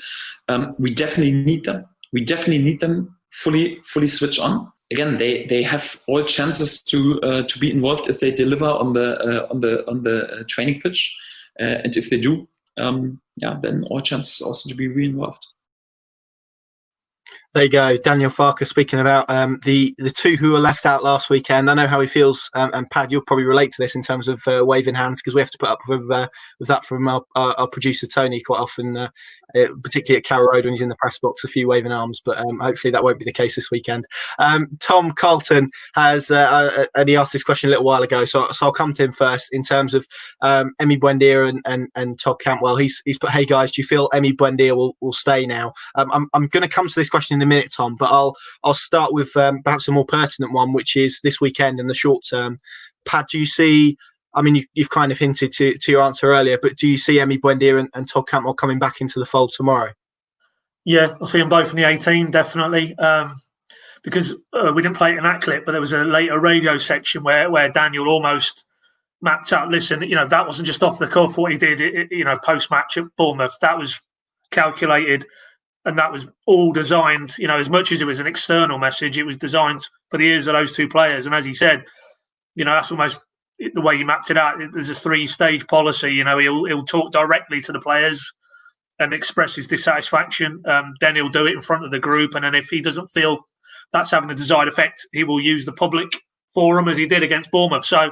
We definitely need them. We definitely need them fully switched on. Again, they have all chances to be involved if they deliver on the training pitch, and if they do, then all chances also to be re-involved. There you go, Daniel Farke speaking about the two who were left out last weekend. I know how he feels, and Pad, you'll probably relate to this in terms of waving hands, because we have to put up with that from our producer Tony quite often, particularly at Carrow Road when he's in the press box, a few waving arms. But hopefully that won't be the case this weekend. Tom Carlton has, and he asked this question a little while ago, so I'll come to him first in terms of Emi Buendia and Todd Cantwell. He's put, hey guys, do you feel Emi Buendia will stay now? I'm going to come to this question in a minute, Tom, but I'll start with perhaps a more pertinent one, which is this weekend in the short term. Pat, do you see, I mean, you've kind of hinted to your answer earlier, but do you see Emi Buendia and Todd Cantwell coming back into the fold tomorrow? Yeah, I'll see them both in the 18, definitely. Because we didn't play it in that clip, but there was a later radio section where Daniel almost mapped out, listen, that wasn't just off the cuff what he did, post-match at Bournemouth. That was calculated. And that was all designed, as much as it was an external message, it was designed for the ears of those two players. And as he said, that's almost the way he mapped it out. There's a 3-stage policy. He'll talk directly to the players and express his dissatisfaction. Then he'll do it in front of the group. And then if he doesn't feel that's having the desired effect, he will use the public forum as he did against Bournemouth. So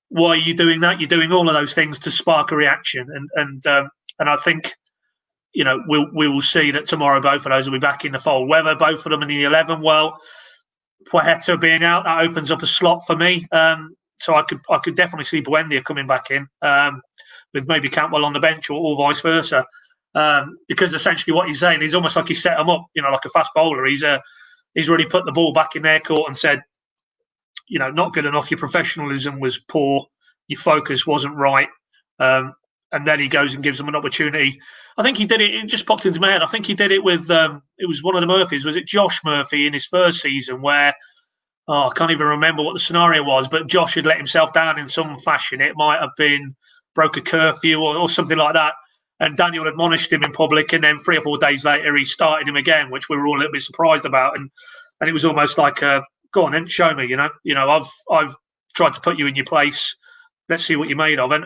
why are you doing that? You're doing all of those things to spark a reaction. And I think, we will see that tomorrow both of those will be back in the fold. Whether both of them in the 11, well, Puerta being out, that opens up a slot for me. So I could definitely see Buendia coming back in with maybe Cantwell on the bench or vice versa. Because essentially what he's saying is almost like he set them up, like a fast bowler. He's already put the ball back in their court and said, not good enough. Your professionalism was poor. Your focus wasn't right. And then he goes and gives them an opportunity. I think he did it. It just popped into my head. I think he did it with, it was one of the Murphys. Was it Josh Murphy in his first season where, I can't even remember what the scenario was, but Josh had let himself down in some fashion. It might have been broke a curfew or something like that. And Daniel admonished him in public. And then 3 or 4 days later, he started him again, which we were all a little bit surprised about. And it was almost like, go on then, show me, I've tried to put you in your place. Let's see what you're made of. And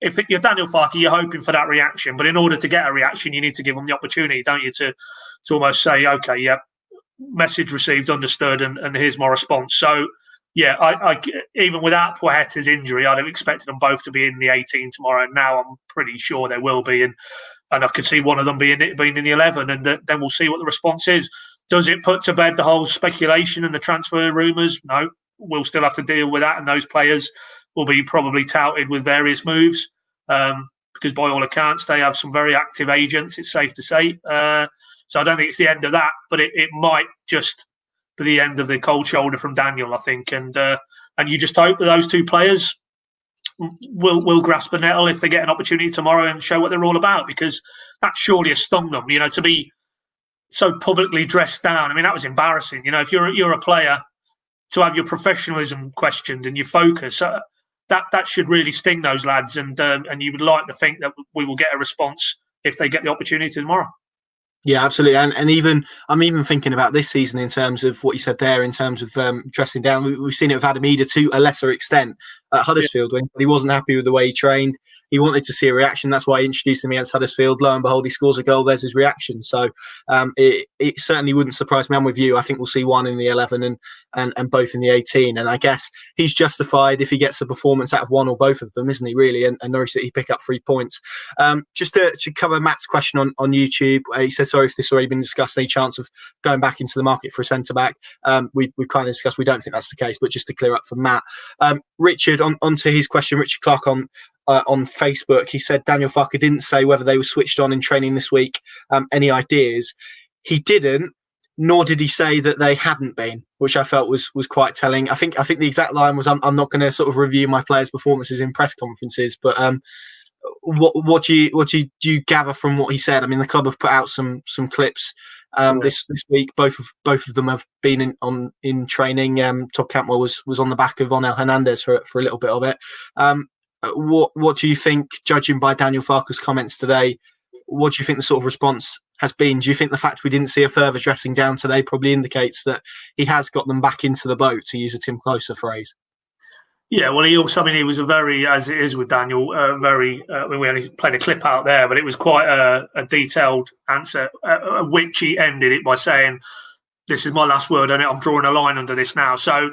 if you're Daniel Farke, you're hoping for that reaction. But in order to get a reaction, you need to give them the opportunity, don't you, to almost say, okay, yeah, message received, understood, and here's my response. So, yeah, I even without Poeta's injury, I'd have expected them both to be in the 18 tomorrow. And now I'm pretty sure they will be. And I could see one of them being in the 11. And then we'll see what the response is. Does it put to bed the whole speculation and the transfer rumours? No. We'll still have to deal with that. And those players will be probably touted with various moves because by all accounts, they have some very active agents, it's safe to say. So I don't think it's the end of that, but it might just be the end of the cold shoulder from Daniel, I think. And you just hope that those two players will grasp a nettle if they get an opportunity tomorrow and show what they're all about, because that surely has stung them, to be so publicly dressed down. I mean, that was embarrassing. If you're a player, to have your professionalism questioned and your focus, that should really sting those lads. And you would like to think that we will get a response if they get the opportunity tomorrow. Yeah, absolutely. And even I'm even thinking about this season in terms of what you said there, in terms of dressing down. We've seen it with Adam Eder to a lesser extent at Huddersfield when he wasn't happy with the way he trained. He wanted to see a reaction. That's why he introduced him against Huddersfield. Lo and behold, he scores a goal. There's his reaction. So it certainly wouldn't surprise me. I'm with you. I think we'll see one in the 11 and both in the 18. And I guess he's justified if he gets a performance out of one or both of them, isn't he, really? And Norwich City pick up 3 points. Just to cover Matt's question on YouTube, he says, sorry if this has already been discussed, any chance of going back into the market for a centre-back. We've kind of discussed we don't think that's the case, but just to clear up for Matt. Richard, onto his question, Richard Clark on Facebook, he said Daniel Farke didn't say whether they were switched on in training this week. Any ideas? He didn't, nor did he say that they hadn't been, which I felt was quite telling. I think the exact line was, "I'm not going to sort of review my players' performances in press conferences." But what do you gather from what he said? I mean, the club have put out some clips this week. Both of them have been in training. Todd Cantwell was on the back of Onel Hernandez for a little bit of it. What do you think, judging by Daniel Farke's comments today, what do you think the sort of response has been? Do you think the fact we didn't see a further dressing down today probably indicates that he has got them back into the boat, to use a Tim Closer phrase? Yeah, well, he was a very, as it is with Daniel, we only played a clip out there, but it was quite a detailed answer, which he ended it by saying, "This is my last word on it. I'm drawing a line under this now." So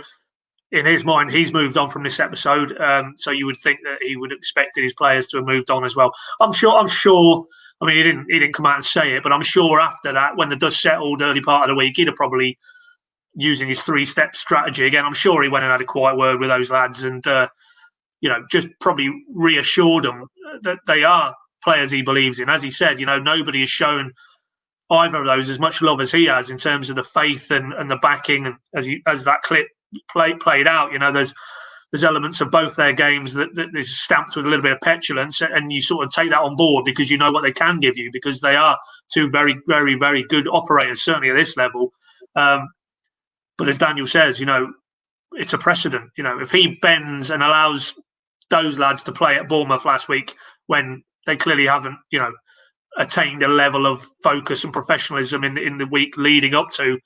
in his mind, he's moved on from this episode. So you would think that he would have expected his players to have moved on as well. I'm sure. I mean, he didn't come out and say it, but I'm sure after that, when the dust settled early part of the week, he'd have probably, using his 3-step strategy again, I'm sure he went and had a quiet word with those lads and just probably reassured them that they are players he believes in. As he said, nobody has shown either of those as much love as he has in terms of the faith and the backing. And as that clip played out, there's elements of both their games that is stamped with a little bit of petulance, and you sort of take that on board because you know what they can give you, because they are two very, very, very good operators, certainly at this level. But as Daniel says, it's a precedent. If he bends and allows those lads to play at Bournemouth last week when they clearly haven't, attained a level of focus and professionalism in the week leading up to,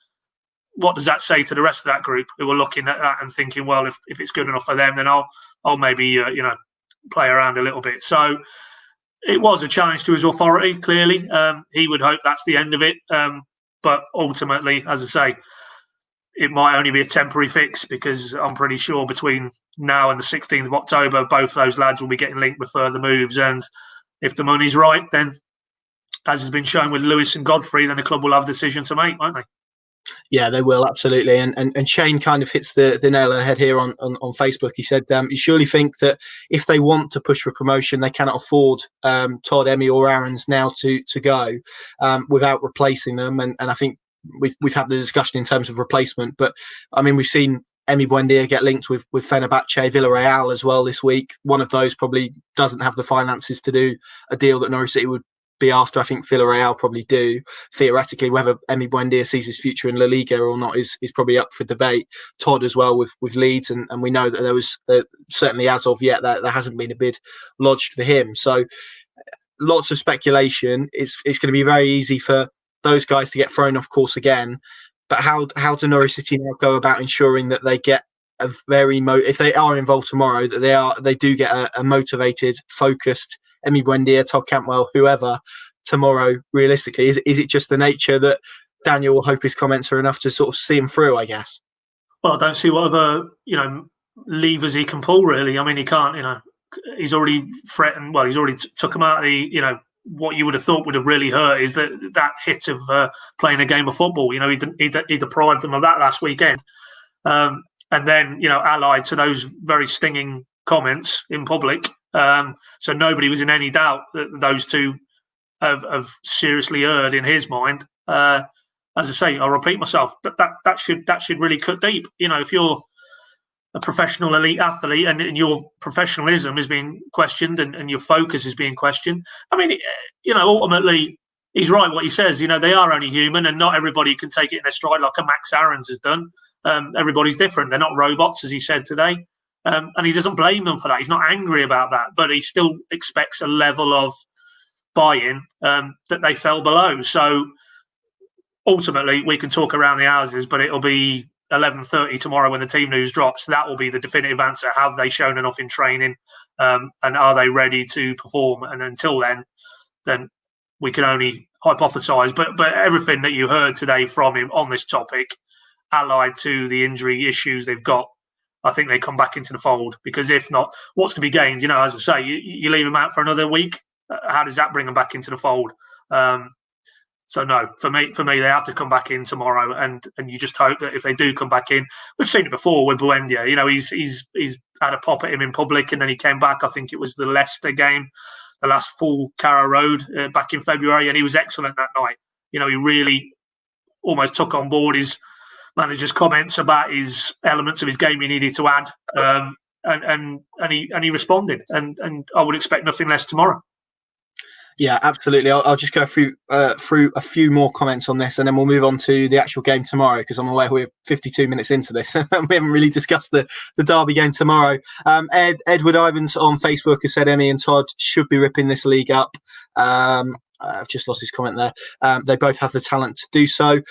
what does that say to the rest of that group who are looking at that and thinking, well, if it's good enough for them, then I'll maybe play around a little bit. So it was a challenge to his authority. Clearly, he would hope that's the end of it. But ultimately, as I say, it might only be a temporary fix, because I'm pretty sure between now and the 16th of October, both those lads will be getting linked with further moves. And if the money's right, then, as has been shown with Lewis and Godfrey, then the club will have a decision to make, won't they? Yeah, they will, absolutely. And Shane kind of hits the nail on the head here on Facebook. He said, you surely think that if they want to push for promotion, they cannot afford Todd, Emmy or Aarons now to go without replacing them. And I think we've had the discussion in terms of replacement, but I mean, we've seen Emi Buendia get linked with Fenerbahce, Villarreal as well this week. One of those probably doesn't have the finances to do a deal that Norwich City would be after. I think Villarreal probably do. Theoretically, whether Emi Buendia sees his future in La Liga or not is probably up for debate. Todd as well with Leeds, and we know that there was certainly as of yet that there hasn't been a bid lodged for him. So lots of speculation. It's going to be very easy for those guys to get thrown off course again. But how do Norwich City now go about ensuring that they get a very if they are involved tomorrow, that they do get a motivated, focused Emi Buendia, Todd Cantwell, whoever tomorrow. Realistically, is it just the nature that Daniel will hope his comments are enough to sort of see him through, I guess? Well, I don't see what other levers he can pull, really. I mean, he can't. He's already threatened. Well, he's already took him out of the. What you would have thought would have really hurt is that hit of playing a game of football. He deprived them of that last weekend. And then, allied to those very stinging comments in public. So nobody was in any doubt that those two have seriously erred in his mind. As I say, I'll repeat myself, that should really cut deep. If you're a professional elite athlete and your professionalism is being questioned and your focus is being questioned. I mean, ultimately, he's right what he says. They are only human and not everybody can take it in their stride like a Max Aarons has done. Everybody's different. They're not robots, as he said today. And he doesn't blame them for that. He's not angry about that, but he still expects a level of buy-in that they fell below. So ultimately, we can talk around the houses, but it'll be 11:30 tomorrow when the team news drops. That will be the definitive answer. Have they shown enough in training, and are they ready to perform? And until then we can only hypothesize. But everything that you heard today from him on this topic, allied to the injury issues they've got, I think they come back into the fold. Because if not, what's to be gained? As I say, you leave them out for another week. How does that bring them back into the fold? So no, for me, they have to come back in tomorrow, and you just hope that if they do come back in, we've seen it before with Buendia. He's had a pop at him in public, and then he came back. I think it was the Leicester game, the last full Carrow Road back in February, and he was excellent that night. He really almost took on board his manager's comments about his elements of his game he needed to add, and he responded, and I would expect nothing less tomorrow. Yeah, absolutely. I'll just go through a few more comments on this, and then we'll move on to the actual game tomorrow, because I'm aware we're 52 minutes into this and we haven't really discussed the derby game tomorrow. Edward Ivans on Facebook has said Emi and Todd should be ripping this league up. I've just lost his comment there. They both have the talent to do so.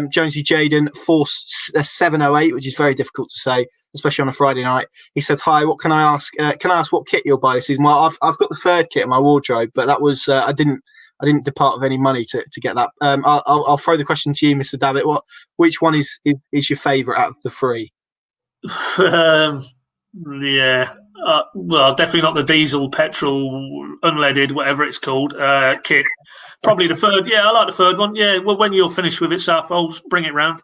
Jonesy Jaden forced a 708, which is very difficult to say, especially on a Friday night. He said, "Hi, what can I ask? Can I ask what kit you'll buy this season?" Well, I've got the third kit in my wardrobe, but that was I didn't depart with any money to get that. I'll throw the question to you, Mr. Davitt. Which one is your favourite out of the three? Yeah. Well, definitely not the diesel, petrol, unleaded, whatever it's called, kit. Probably the third. Yeah, I like the third one. Yeah, well, when you're finished with it, Saf, I'll bring it round.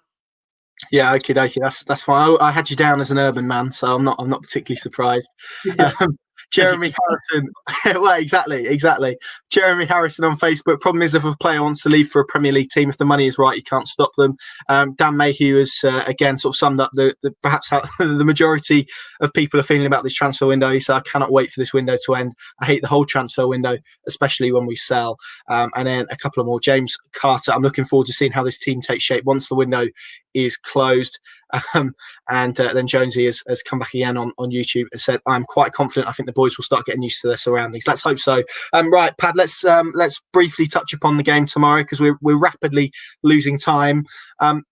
Yeah, okay, that's fine. I had you down as an urban man, so I'm not particularly surprised. Yeah. Jeremy Harrison. Well, exactly. Jeremy Harrison on Facebook. Problem is, if a player wants to leave for a Premier League team, if the money is right, you can't stop them. Dan Mayhew has again sort of summed up the perhaps how the majority of people are feeling about this transfer window. He said, "I cannot wait for this window to end. I hate the whole transfer window, especially when we sell." And then a couple of more. James Carter. I'm looking forward to seeing how this team takes shape once the window is closed. And then Jonesy has come back again on YouTube and said, "I'm quite confident. I think the boys will start getting used to their surroundings." Let's hope so. Right, Pad. Let's briefly touch upon the game tomorrow, because we're rapidly losing time. I've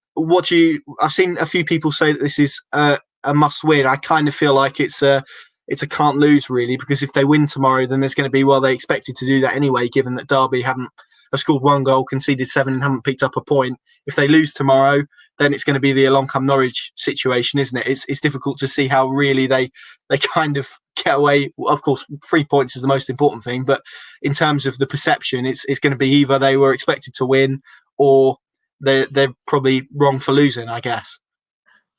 seen a few people say that this is a must win. I kind of feel like it's a can't lose, really, because if they win tomorrow, then there's going to be, well, they expected to do that anyway, given that Derby have scored one goal, conceded 7, and haven't picked up a point. If they lose tomorrow, then it's going to be the along come Norwich situation, isn't it? It's difficult to see how really they kind of get away. Of course, 3 points is the most important thing, but in terms of the perception, it's going to be either they were expected to win or they're probably wrong for losing, I guess.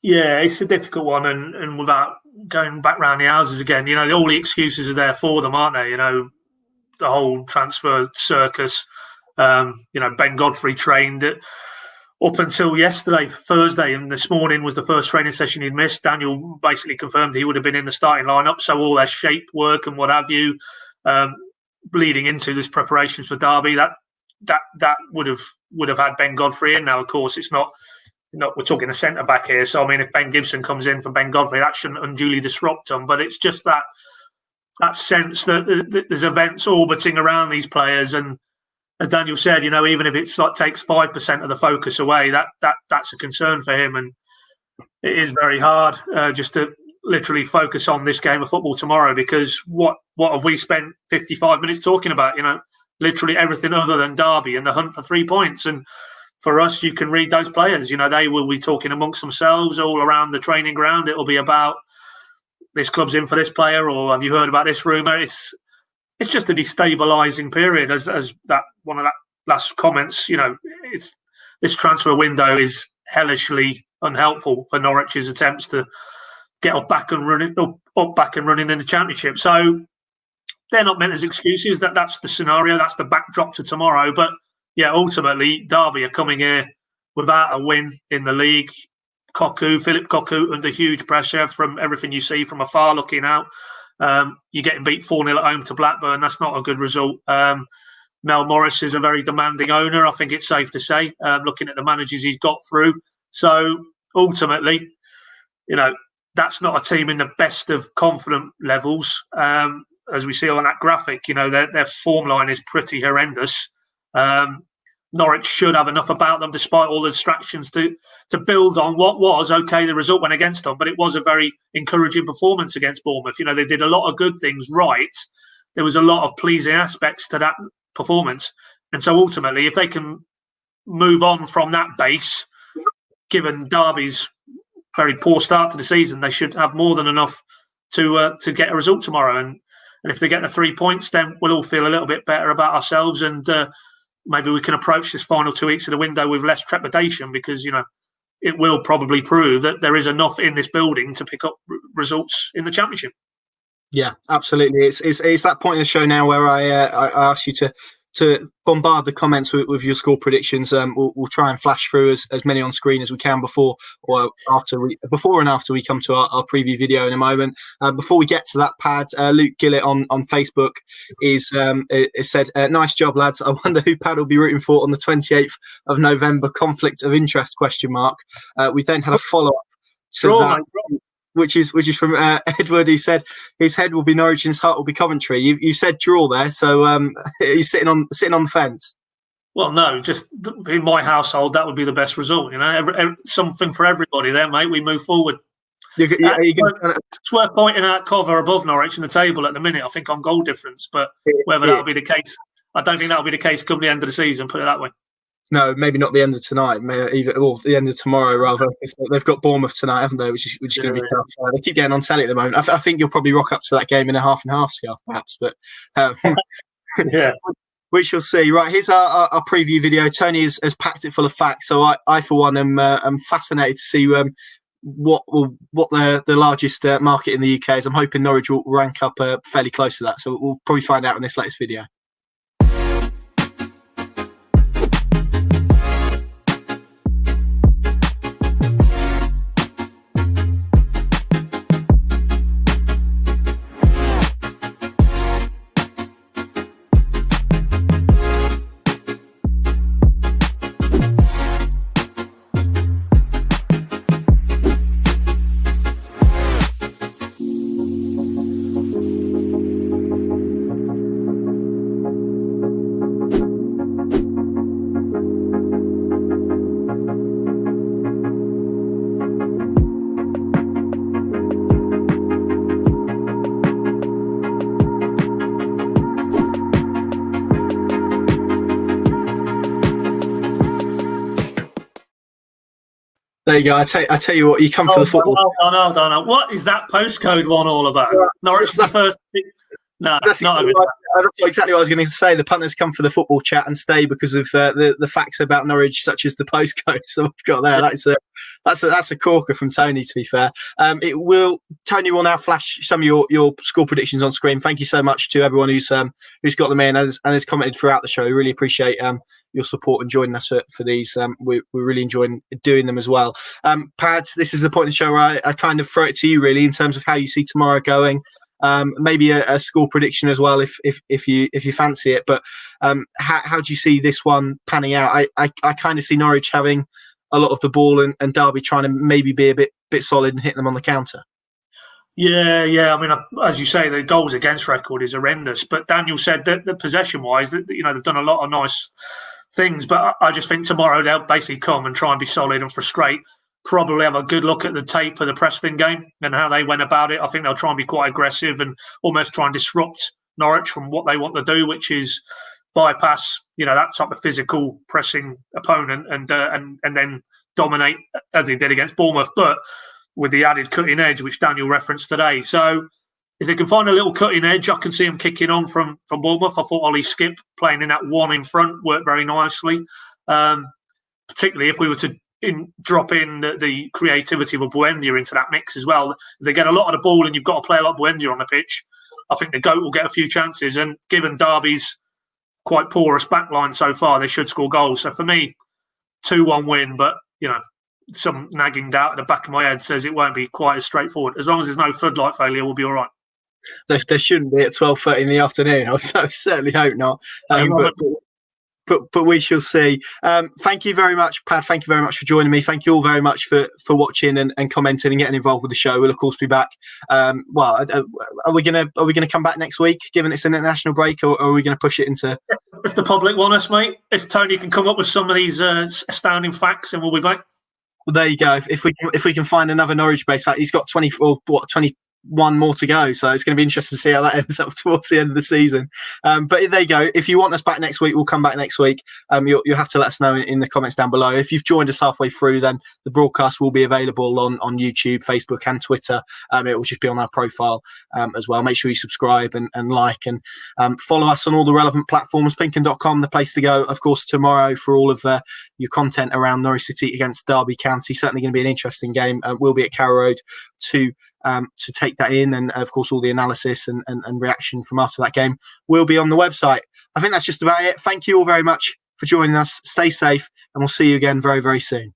Yeah, it's a difficult one, and without going back round the houses again, all the excuses are there for them, aren't they? The whole transfer circus. Ben Godfrey trained up until yesterday, Thursday, and this morning was the first training session he'd missed. Daniel basically confirmed he would have been in the starting lineup, so all their shape work and what have you, leading into this preparations for Derby, that would have had Ben Godfrey in. Now, of course, it's not. We're talking a centre back here, so I mean, if Ben Gibson comes in for Ben Godfrey, that shouldn't unduly disrupt them. But it's just that sense that there's events orbiting around these players, and as Daniel said, even if it's takes 5% of the focus away, that's a concern for him. And it is very hard just to literally focus on this game of football tomorrow, because what have we spent 55 minutes talking about? Literally everything other than Derby and the hunt for 3 points. And for us, you can read those players. They will be talking amongst themselves all around the training ground. It'll be about this club's in for this player, or have you heard about this rumour? It's just a destabilising period. As that one of that last comments, this transfer window is hellishly unhelpful for Norwich's attempts to get back and running in the Championship. So they're not meant as excuses. That's the scenario. That's the backdrop to tomorrow. But yeah, ultimately, Derby are coming here without a win in the league. Philip Cocu under huge pressure from everything you see from afar looking out. You're getting beat 4-0 at home to Blackburn. That's not a good result. Mel Morris is a very demanding owner, I think it's safe to say, looking at the managers he's got through. So ultimately, that's not a team in the best of confident levels. As we see on that graphic, their form line is pretty horrendous. Norwich should have enough about them, despite all the distractions, to build on what was okay. The result went against them, but it was a very encouraging performance against Bournemouth. They did a lot of good things right. There was a lot of pleasing aspects to that performance. And so ultimately, if they can move on from that base, given Derby's very poor start to the season, they should have more than enough to get a result tomorrow. And if they get the 3 points, then we'll all feel a little bit better about ourselves, and maybe we can approach this final 2 weeks of the window with less trepidation, because it will probably prove that there is enough in this building to pick up results in the Championship. Yeah, absolutely. It's that point in the show now where I ask you to bombard the comments with your score predictions. We'll try and flash through as many on screen as we can before and after we come to our preview video in a moment. Before we get to that, Pad, Luke Gillett on Facebook is said, "Nice job, lads. I wonder who Pad will be rooting for on the 28th of November. Conflict of interest ? We then had a follow up to that. Which is from Edward, who said his head will be Norwich and his heart will be Coventry. You said draw there, so he's sitting on the fence. Well, no, just in my household, that would be the best result. Something for everybody there, mate. We move forward. It's worth pointing out Cover above Norwich in the table at the minute, I think, on goal difference. But whether that'll be the case, I don't think that'll be the case come the end of the season, put it that way. No, maybe not the end of tonight, the end of tomorrow, rather. They've got Bournemouth tonight, haven't they? Which is going to be tough. They keep getting on telly at the moment. I think you'll probably rock up to that game in a half and half scarf, perhaps. But yeah, we shall see. Right, here's our preview video. Tony has packed it full of facts, so I for one, am fascinated to see what the largest market in the UK is. I'm hoping Norwich will rank up fairly close to that. So we'll probably find out in this latest video. There you go. I tell you what, you come for the football. No. What is that postcode one all about? Norwich the first. No, that's not that's exactly what I was going to say. The punters come for the football chat and stay because of the facts about Norwich, such as the postcode. So we've got there. That's a corker from Tony. To be fair, Tony will now flash some of your score predictions on screen. Thank you so much to everyone who's got them in and has commented throughout the show. We really appreciate your support and joining us for these. We're really enjoying doing them as well. Pad, this is the point of the show where I kind of throw it to you really in terms of how you see tomorrow going. Maybe a score prediction as well if you fancy it. But how do you see this one panning out? I kind of see Norwich having a lot of the ball and Derby trying to maybe be a bit solid and hit them on the counter. Yeah. I mean, as you say, the goals against record is horrendous. But Daniel said that possession-wise, that they've done a lot of nice things. But I just think tomorrow they'll basically come and try and be solid and frustrate probably have a good look at the tape of the Preston game and how they went about it. I think they'll try and be quite aggressive and almost try and disrupt Norwich from what they want to do, which is bypass, that type of physical pressing opponent and then dominate as they did against Bournemouth, but with the added cutting edge, which Daniel referenced today. So if they can find a little cutting edge, I can see them kicking on from Bournemouth. I thought Ollie Skip playing in that one in front worked very nicely, particularly if we were to drop in the creativity of Buendia into that mix as well. If they get a lot of the ball and you've got a player like Buendia on the pitch, I think the GOAT will get a few chances. And given Derby's quite porous backline so far, they should score goals. So for me, 2-1 win, but, some nagging doubt at the back of my head says it won't be quite as straightforward. As long as there's no floodlight failure, we'll be all right. There shouldn't be at 12:30 in the afternoon. I certainly hope not. But we shall see. Thank you very much, Pad. Thank you very much for joining me. Thank you all very much for watching and commenting and getting involved with the show. We'll of course be back. Are we gonna come back next week, given it's an international break, or are we gonna push it into? If the public want us, mate. If Tony can come up with some of these astounding facts, then we'll be back. Well, there you go. If we can find another Norwich-based fact, he's got 21 more to go, so it's going to be interesting to see how that ends up towards the end of the season. But there you go. If you want us back next week, we'll come back next week. You'll have to let us know in the comments down below. If you've joined us halfway through, then the broadcast will be available on YouTube, Facebook and Twitter. It will just be on our profile as well. Make sure you subscribe and like and follow us on all the relevant platforms. Pinkin.com, the place to go. Of course, tomorrow for all of your content around Norwich City against Derby County. Certainly going to be an interesting game. We'll be at Carrow Road to take that in, and of course all the analysis and reaction from after that game will be on the website. I think that's just about it. Thank you all very much for joining us. Stay safe, and we'll see you again very, very soon.